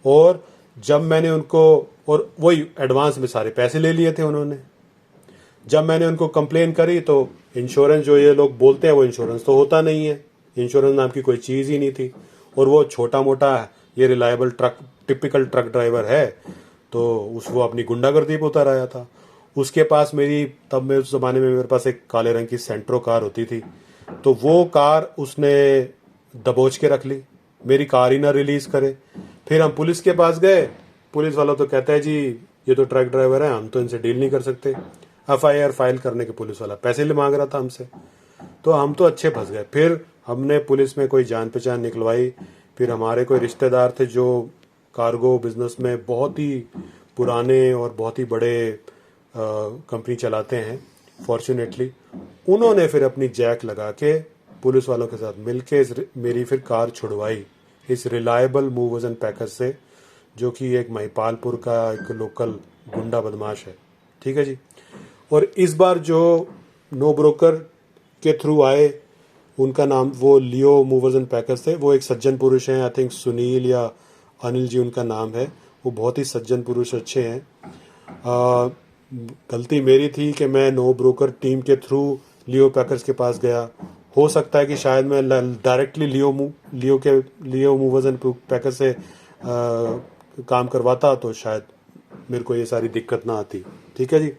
और जब मैंने उनको, और वही एडवांस में सारे पैसे ले लिए थे उन्होंने। जब मैंने उनको कंप्लेन करी तो इंश्योरेंस, जो ये लोग बोलते हैं वो इंश्योरेंस तो होता नहीं है, इंश्योरेंस नाम की कोई चीज़ ही नहीं थी। और वो छोटा मोटा ये reliable truck, typical truck driver है, तो वो अपनी गुंडागर्दी पे उतर आया था। उसके पास मेरी, तब मैं उस ज़माने में मेरे पास एक काले रंग की सेंट्रो कार होती थी, तो वो कार उसने दबोच के रख ली, मेरी कार ही ना रिलीज करे। फिर हम पुलिस के पास गए, पुलिस वाला तो कहता है जी ये तो ट्रक ड्राइवर है, हम तो इनसे डील नहीं कर सकते। FIR फाइल करने के पुलिस वाला पैसे ले मांग रहा था हमसे, तो हम तो अच्छे फंस गए। फिर हमने पुलिस में कोई जान पहचान निकलवाई, फिर हमारे कोई रिश्तेदार थे जो कार्गो बिजनेस में बहुत ही पुराने और बहुत ही बड़े कंपनी चलाते हैं फॉर्चुनेटली, उन्होंने फिर अपनी जैक लगा के पुलिस वालों के साथ मिलके मेरी फिर कार छुड़वाई इस रिलायबल मूवर्स एंड पैकर्स से, जो कि एक महिपालपुर का एक लोकल गुंडा बदमाश है। ठीक है जी। और इस बार जो नो ब्रोकर के थ्रू आए, उनका नाम वो लियो मूवर्स एंड पैकर्स थे, वो एक सज्जन पुरुष हैं, आई थिंक सुनील या अनिल जी उनका नाम है, वो बहुत ही सज्जन पुरुष, अच्छे हैं। गलती मेरी थी कि मैं नो ब्रोकर टीम के थ्रू लियो पैकर्स के पास गया। हो सकता है कि शायद मैं directly Leo movers and packers से काम करवाता तो शायद मेरे को ये सारी दिक्कत ना आती। ठीक है जी।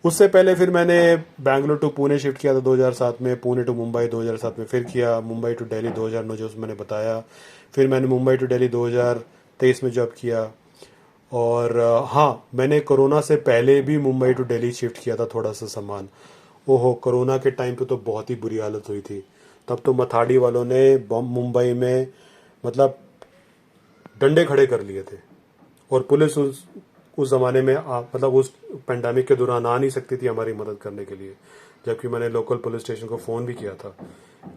उससे पहले फिर मैंने बैंगलोर टू पुणे शिफ्ट किया था 2007 में, पुणे टू मुंबई 2007 में फिर किया, मुंबई टू दिल्ली 2009 जो मैंने बताया, फिर मैंने मुंबई टू दिल्ली 2023 में जॉब किया। और हाँ, मैंने कोरोना से पहले भी मुंबई टू दिल्ली शिफ्ट किया था थोड़ा सा सामान। ओहो, कोरोना के टाइम पे तो बहुत ही बुरी हालत हुई थी। तब तो मथाड़ी वालों ने मुंबई में मतलब डंडे खड़े कर लिए थे, और पुलिस उस ज़माने में मतलब उस पेंडेमिक के दौरान आ नहीं सकती थी हमारी मदद करने के लिए, जबकि मैंने लोकल पुलिस स्टेशन को फ़ोन भी किया था,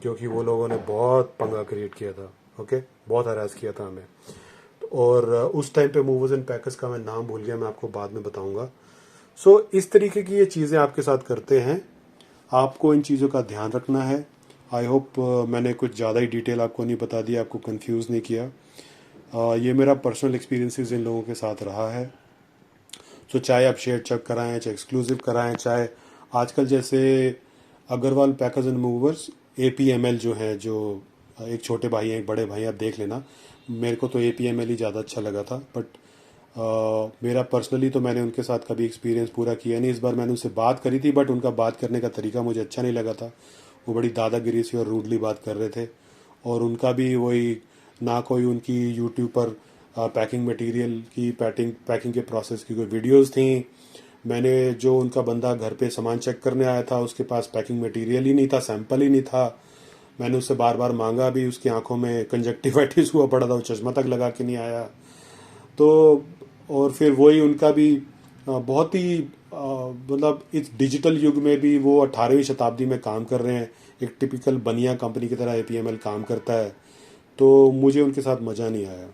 क्योंकि वो लोगों ने बहुत पंगा क्रिएट किया था। ओके, बहुत हरास किया था हमें। और उस टाइम पे मूवर्स एंड पैकर्स का मैं नाम भूल गया, मैं आपको बाद में बताऊंगा। सो इस तरीके की ये चीज़ें आपके साथ करते हैं, आपको इन चीज़ों का ध्यान रखना है। आई होप मैंने कुछ ज़्यादा ही डिटेल आपको नहीं बता दिया, आपको कंफ्यूज नहीं किया। ये मेरा पर्सनल एक्सपीरियंसेस इन लोगों के साथ रहा है। सो चाहे आप शेयर चेक कराएं, चाहे एक्सक्लूसिव कराएं, चाहे आजकल जैसे Agarwal packers and movers APML जो है, जो एक छोटे भाई हैं एक बड़े भाई, आप देख लेना। मेरे को तो APML ही ज़्यादा अच्छा लगा था, बट मेरा पर्सनली तो मैंने उनके साथ कभी एक्सपीरियंस पूरा किया नहीं। इस बार मैंने उनसे बात करी थी, बट उनका बात करने का तरीका मुझे अच्छा नहीं लगा था। वो बड़ी दादागिरी सी और रूडली बात कर रहे थे, और उनका भी वही, ना कोई उनकी यूट्यूब पर पैकिंग मटेरियल की पैकिंग के प्रोसेस की कोई वीडियोस थी। मैंने जो उनका बंदा घर पे सामान चेक करने आया था, उसके पास पैकिंग मटेरियल ही नहीं था, सैंपल ही नहीं था। मैंने उससे बार बार मांगा भी, उसकी आंखों में कंजक्टिवाइटिस हुआ पड़ा था, वो चश्मा तक लगा के नहीं आया। तो और फिर वही उनका भी बहुत ही मतलब इस डिजिटल युग में भी वो 18वीं शताब्दी में काम कर रहे हैं, एक टिपिकल बनिया कंपनी की तरह APML काम करता है। तो मुझे उनके साथ मज़ा नहीं आया।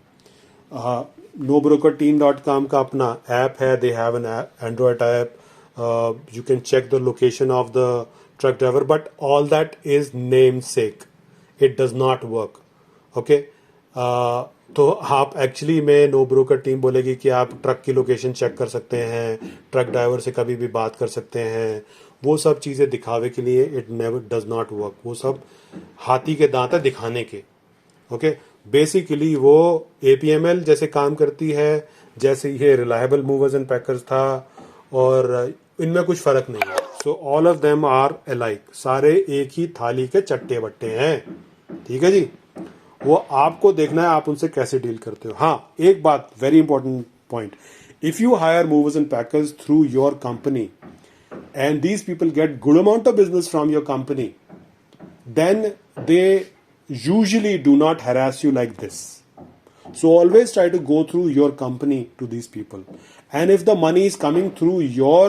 NoBrokerTeam.com का अपना ऐप है, they have an Android app, you can check the location of the truck driver, but all that is namesake, it does not work. Okay. तो आप एक्चुअली में नो ब्रोकर टीम बोलेगी कि आप ट्रक की लोकेशन चेक कर सकते हैं, ट्रक ड्राइवर से कभी भी बात कर सकते हैं, वो सब चीज़ें दिखावे के लिए, it never does not work. वो सब हाथी के दांत है दिखाने के। ओके, बेसिकली वो APML जैसे काम करती है, जैसे ये रिलायबल मूवर्स एंड पैकर्स था, और इनमें कुछ फर्क नहीं है। So all of them are alike, सारे एक ही थाली के चट्टे बट्टे हैं। ठीक है जी, वो आपको देखना है आप उनसे कैसे डील करते हो। हाँ, एक बात very important point, if you hire movers and packers through your company and these people get good amount of business from your company, then they usually do not harass you like this. So always try to go through your company to these people, and if the money is coming through your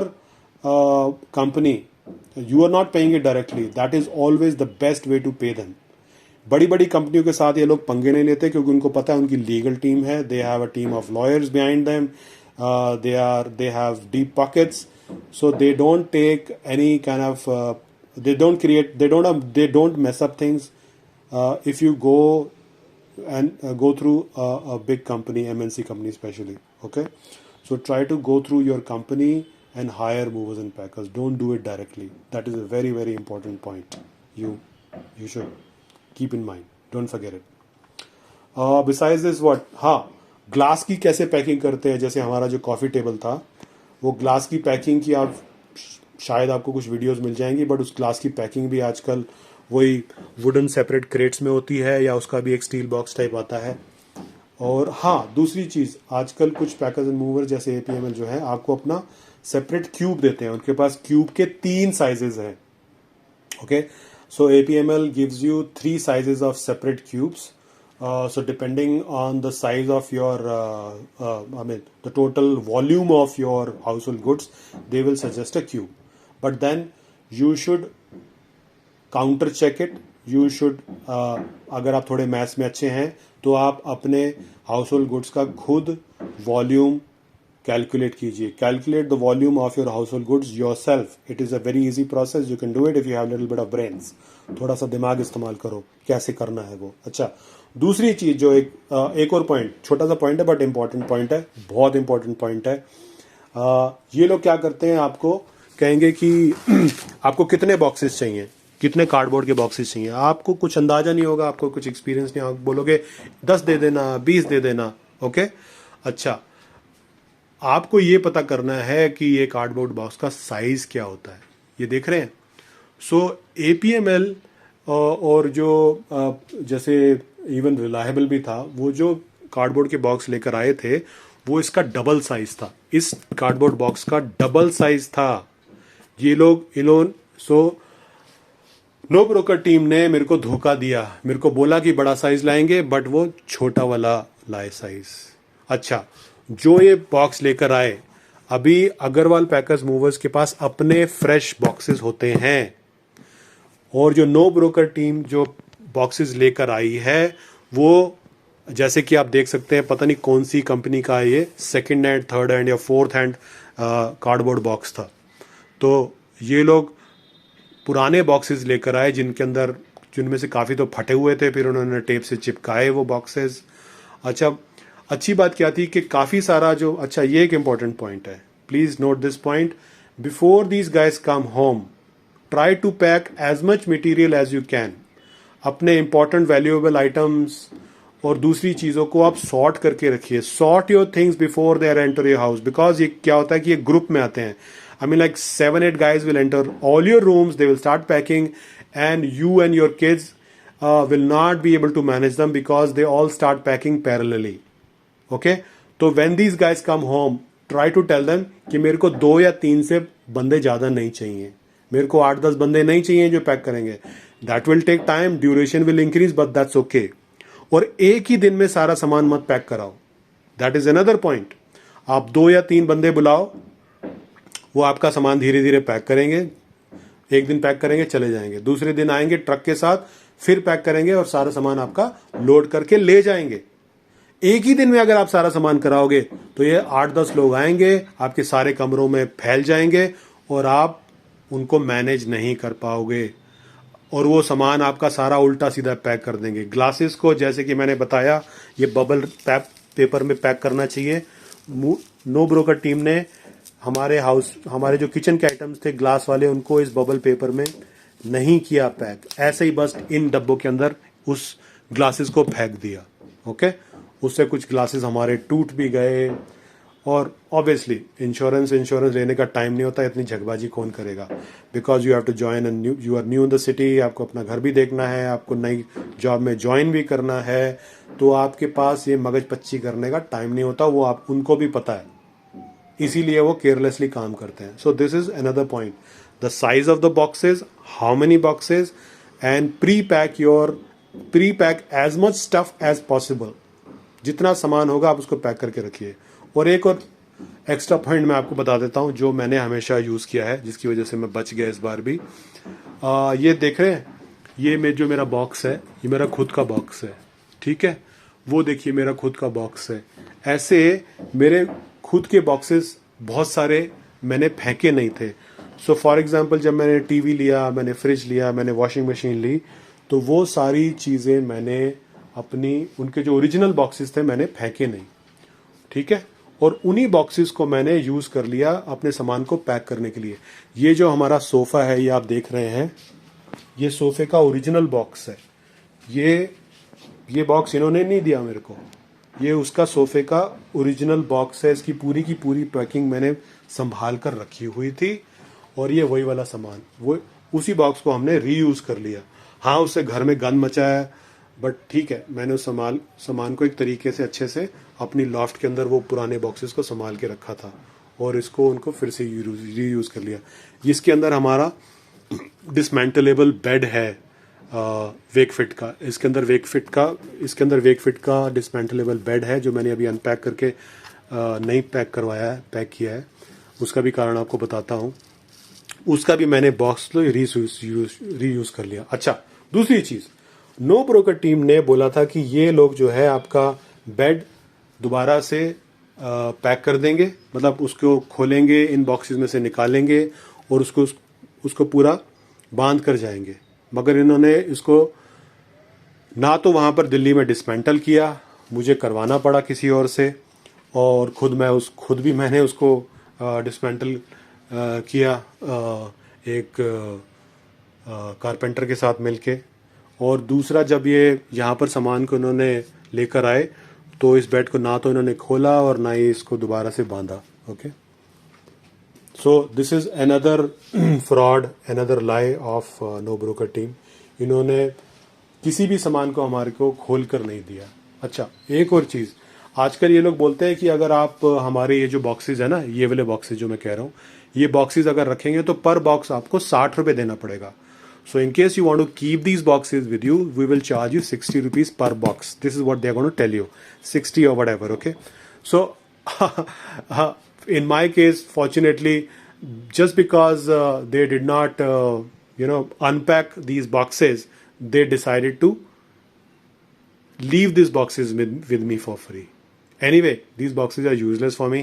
company, you are not paying it directly, that is always the best way to pay them. बड़ी बड़ी कंपनियों के साथ ये लोग पंगे नहीं लेते, क्योंकि उनको पता है उनकी लीगल टीम है, they have a team of lawyers behind them, they have deep pockets, so they don't take any kind of they don't mess up things if you go and go through a big company, MNC company especially. Okay, so try to go through your company and hire movers and packers. Don't do it directly. That is a very very important point. You should keep in mind. Don't forget it. Besides this, what? हाँ, glass की कैसे packing करते हैं। जैसे हमारा जो coffee table था, वो ग्लास की पैकिंग की आप शायद आपको कुछ वीडियोस मिल जाएंगी, बट उस ग्लास की पैकिंग भी आजकल वही वुडन सेपरेट क्रेट्स में होती है, या उसका भी एक स्टील बॉक्स टाइप आता है। और हाँ, दूसरी चीज़, आजकल कुछ पैकर्स एंड मूवर जैसे APML जो है, आपको अपना सेपरेट क्यूब देते हैं। उनके पास क्यूब के 3 साइजेस हैं। Okay, so APML gives you 3 sizes of separate cubes. So depending on the size of your, the total volume of your household goods, they will suggest a cube. But then you should counter check it. You should, अगर आप थोड़े maths में अच्छे हैं, तो आप अपने household goods का खुद volume calculate कीजिए. Calculate the volume of your household goods yourself. It is a very easy process. You can do it if you have little bit of brains. थोड़ा सा दिमाग इस्तेमाल करो, कैसे करना है वो। अच्छा, दूसरी चीज जो एक और पॉइंट, छोटा सा पॉइंट है बट इंपॉर्टेंट पॉइंट है, बहुत इंपॉर्टेंट पॉइंट है। ये लोग क्या करते हैं, आपको कहेंगे कि आपको कितने बॉक्सेस चाहिए, कितने कार्डबोर्ड के बॉक्सेस चाहिए। आपको कुछ अंदाजा नहीं होगा, आपको कुछ एक्सपीरियंस नहीं, आप बोलोगे 10 दे देना, 20 दे देना। ओके, अच्छा, आपको ये पता करना है कि ये कार्डबोर्ड बॉक्स का साइज क्या होता है। ये देख रहे हैं। सो APML और जो जैसे इवन रिलायबल भी था, वो जो कार्डबोर्ड के बॉक्स लेकर आए थे, वो इसका डबल साइज था। इस कार्डबोर्ड बॉक्स का डबल साइज था। ये लोग सो नो ब्रोकर टीम ने मेरे को धोखा दिया, मेरे को बोला कि बड़ा साइज लाएंगे, बट वो छोटा वाला लाए साइज। अच्छा, जो ये बॉक्स लेकर आए, अभी अग्रवाल पैकर्स मूवर्स के पास अपने फ्रेश बॉक्सेस होते हैं, और जो नो ब्रोकर टीम जो बॉक्सेस लेकर आई है, वो जैसे कि आप देख सकते हैं, पता नहीं कौन सी कंपनी का है ये, सेकंड हैंड, थर्ड हैंड या फोर्थ हैंड कार्डबोर्ड बॉक्स था। तो ये लोग पुराने बॉक्सेस लेकर आए, जिनमें से काफ़ी तो फटे हुए थे, फिर उन्होंने टेप से चिपकाए वो बॉक्सेस। अच्छा, अच्छी बात क्या थी कि काफ़ी सारा जो, अच्छा ये एक इंपॉर्टेंट पॉइंट है, please note this point, before these guys come home, try to pack as much material as you can. अपने इंपॉर्टेंट वैल्यूएबल आइटम्स और दूसरी चीज़ों को आप सॉर्ट करके रखिए। Sort your things before they are enter your house, because ये क्या होता है कि ये ग्रुप में आते हैं। I mean, like 7-8 guys will enter all your rooms, they will start packing, and you and your kids will not be able to manage them because they all start packing parallelly. Okay? तो when these guys come home, try to tell them कि मेरे को 2 या 3 से बंदे ज़्यादा नहीं चाहिए, मेरे को 8-10 बंदे नहीं चाहिए जो पैक करेंगे। That will take time, duration will increase, but that's okay. और एक ही दिन में सारा सामान मत पैक कराओ, that is another point. आप 2 या 3 बंदे बुलाओ, वो आपका सामान धीरे धीरे पैक करेंगे। एक दिन पैक करेंगे, चले जाएंगे, दूसरे दिन आएंगे ट्रक के साथ, फिर पैक करेंगे और सारा सामान आपका लोड करके ले जाएंगे। एक ही दिन में अगर आप सारा सामान कराओगे तो ये 8-10 लोग आएंगे, आपके सारे कमरों में फैल जाएंगे और आप उनको मैनेज नहीं कर पाओगे और वो सामान आपका सारा उल्टा सीधा पैक कर देंगे। ग्लासेस को जैसे कि मैंने बताया ये बबल पेपर में पैक करना चाहिए। नो ब्रोकर टीम ने हमारे जो किचन के आइटम्स थे ग्लास वाले, उनको इस बबल पेपर में नहीं किया पैक, ऐसे ही बस इन डब्बों के अंदर उस ग्लासेस को फेंक दिया। ओके, उससे कुछ ग्लासेस हमारे टूट भी गए और ऑब्वियसली इंश्योरेंस लेने का टाइम नहीं होता, इतनी झगबाजी कौन करेगा, because you have to join you are new in the city, आपको अपना घर भी देखना है, आपको नई जॉब में ज्वाइन भी करना है, तो आपके पास ये मगज पच्ची करने का टाइम नहीं होता, वो आप उनको भी पता है, इसीलिए वो केयरलेसली काम करते हैं। So this is another point, the size of the boxes, how many boxes, and pre pack as much stuff as possible. जितना सामान होगा आप उसको पैक करके रखिए। और एक और एक्स्ट्रा पॉइंट मैं आपको बता देता हूँ जो मैंने हमेशा यूज़ किया है, जिसकी वजह से मैं बच गया इस बार भी। ये देख रहे हैं, ये जो मेरा बॉक्स है, ये मेरा खुद का बॉक्स है, ठीक है, वो देखिए मेरा खुद का बॉक्स है। ऐसे मेरे खुद के बॉक्सेस बहुत सारे मैंने फेंके नहीं थे। सो फॉर एग्जांपल जब मैंने टीवी लिया, मैंने फ्रिज लिया, मैंने वॉशिंग मशीन ली, तो वो सारी चीज़ें मैंने उनके जो ओरिजिनल बॉक्सेस थे मैंने फेंके नहीं, ठीक है, और उन्हीं बॉक्सेस को मैंने यूज़ कर लिया अपने सामान को पैक करने के लिए। ये जो हमारा सोफ़ा है, ये आप देख रहे हैं, ये सोफ़े का ओरिजिनल बॉक्स है। ये बॉक्स इन्होंने नहीं दिया मेरे को, ये उसका सोफ़े का ओरिजिनल बॉक्स है। इसकी पूरी की पूरी पैकिंग मैंने संभाल कर रखी हुई थी और ये वही वाला सामान, वो उसी बॉक्स को हमने रीयूज़ कर लिया। हाँ, उससे घर में गंद मचा है, बट ठीक है, मैंने उस सामान को एक तरीके से अच्छे से अपनी लॉफ्ट के अंदर वो पुराने बॉक्सेस को संभाल के रखा था और उनको फिर से रीयूज़ कर लिया। इसके अंदर हमारा डिसमेंटलेबल बेड है वेकफिट का, इसके अंदर वेकफिट का डिसमेंटलेबल बेड है जो मैंने अभी अनपैक करके नहीं पैक किया है। उसका भी कारण आपको बताता हूँ, उसका भी मैंने बॉक्स रीयूज़ कर लिया। अच्छा, दूसरी चीज़, नो ब्रोकर टीम ने बोला था कि ये लोग जो है आपका बेड दोबारा से पैक कर देंगे, मतलब उसको खोलेंगे, इन बॉक्सेस में से निकालेंगे और उसको पूरा बांध कर जाएंगे। मगर इन्होंने इसको ना तो वहाँ पर दिल्ली में डिसमेंटल किया, मुझे करवाना पड़ा किसी और से, और खुद भी मैंने उसको डिसमेंटल किया एक कारपेंटर के साथ मिलके। और दूसरा, जब ये यहाँ पर सामान को इन्होंने लेकर आए तो इस बेड को ना तो इन्होंने खोला और ना ही इसको दोबारा से बांधा। Okay, so this is another fraud, another lie of no broker team. इन्होंने किसी भी सामान को हमारे को खोल कर नहीं दिया। अच्छा, एक और चीज़, आजकल ये लोग बोलते हैं कि अगर आप हमारे ये जो बॉक्सेस है ना, ये वाले बॉक्सेस जो मैं कह रहा हूँ, ये बॉक्सेस अगर रखेंगे तो पर बॉक्स आपको 60 रुपये देना पड़ेगा। So in case you want to keep these boxes with you, we will charge you 60 rupees per box. This is what they're going to tell you, 60 or whatever. Okay, so in my case, fortunately, just because they did not unpack these boxes, they decided to leave these boxes with me for free. Anyway, these boxes are useless for me.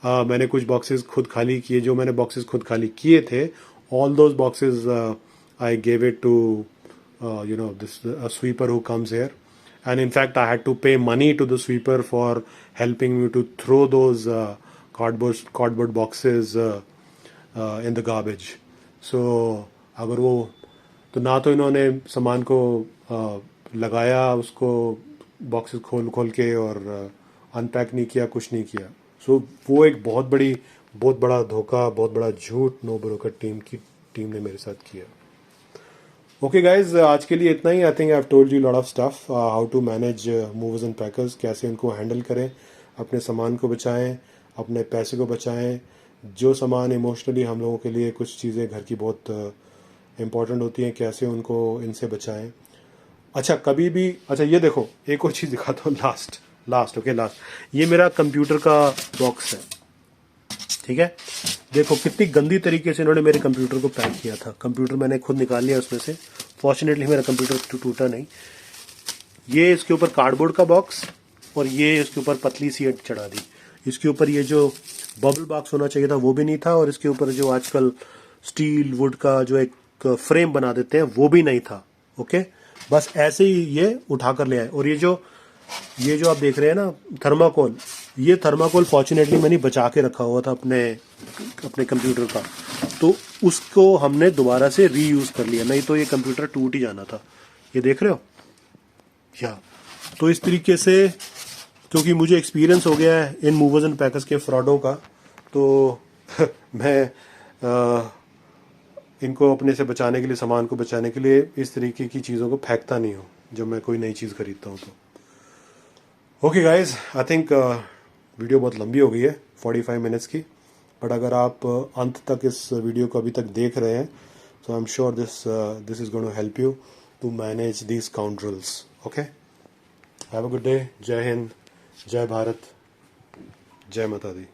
मैंने कुछ boxes खुद खाली किए, जो मैंने boxes खुद खाली किए थे, all those boxes I gave it to a sweeper who comes here, and in fact I had to pay money to the sweeper for helping me to throw those cardboard boxes in the garbage. So अगर वो तो ना तो इन्होंने सामान को लगाया, उसको बॉक्सेस खोल के और अनपैक नहीं किया, कुछ नहीं किया। सो वो एक बहुत बड़ा धोखा, बहुत बड़ा झूठ नो ब्रोकर टीम ने मेरे साथ किया। ओके गाइज, आज के लिए इतना ही। I think I have told you lot of stuff, how to manage movers and packers, कैसे उनको हैंडल करें, अपने सामान को बचाएं, अपने पैसे को बचाएं। जो सामान इमोशनली हम लोगों के लिए कुछ चीज़ें घर की बहुत इम्पोर्टेंट होती हैं, कैसे उनको इनसे बचाएं। अच्छा, कभी भी, अच्छा ये देखो, एक और चीज़ दिखाता हूँ, लास्ट, ये मेरा कंप्यूटर का बॉक्स है, ठीक है। देखो कितनी गंदी तरीके से इन्होंने मेरे कंप्यूटर को पैक किया था। कंप्यूटर मैंने खुद निकाल लिया उसमें से, फॉर्चुनेटली मेरा कंप्यूटर टूटा नहीं। ये इसके ऊपर कार्डबोर्ड का बॉक्स और ये इसके ऊपर पतली सी चढ़ा दी। इसके ऊपर ये जो बबल बॉक्स होना चाहिए था वो भी नहीं था, और इसके ऊपर जो आजकल स्टील वुड का जो एक फ्रेम बना देते हैं वो भी नहीं था। ओके, बस ऐसे ही ये उठा कर ले आए। और ये जो आप देख रहे हैं ना थर्माकोल, ये थर्माकोल फॉर्चुनेटली मैंने बचा के रखा हुआ था अपने कंप्यूटर का, तो उसको हमने दोबारा से रीयूज कर लिया, नहीं तो ये कंप्यूटर टूट ही जाना था। ये देख रहे हो या? तो इस तरीके से, क्योंकि मुझे एक्सपीरियंस हो गया है इन मूवर्स एंड पैकर्स के फ्रॉडों का, तो मैं इनको अपने से बचाने के लिए, सामान को बचाने के लिए इस तरीके की चीज़ों को फेंकता नहीं हूँ जब मैं कोई नई चीज़ खरीदता हूँ तो। Okay guys, I think video बहुत लंबी हो गई है, 45 मिनट्स की, बट अगर आप अंत तक इस वीडियो को अभी तक देख रहे हैं तो I am sure this is going to help you to manage these scoundrels. Okay, have a good day. जय हिंद, जय भारत, जय माता दी।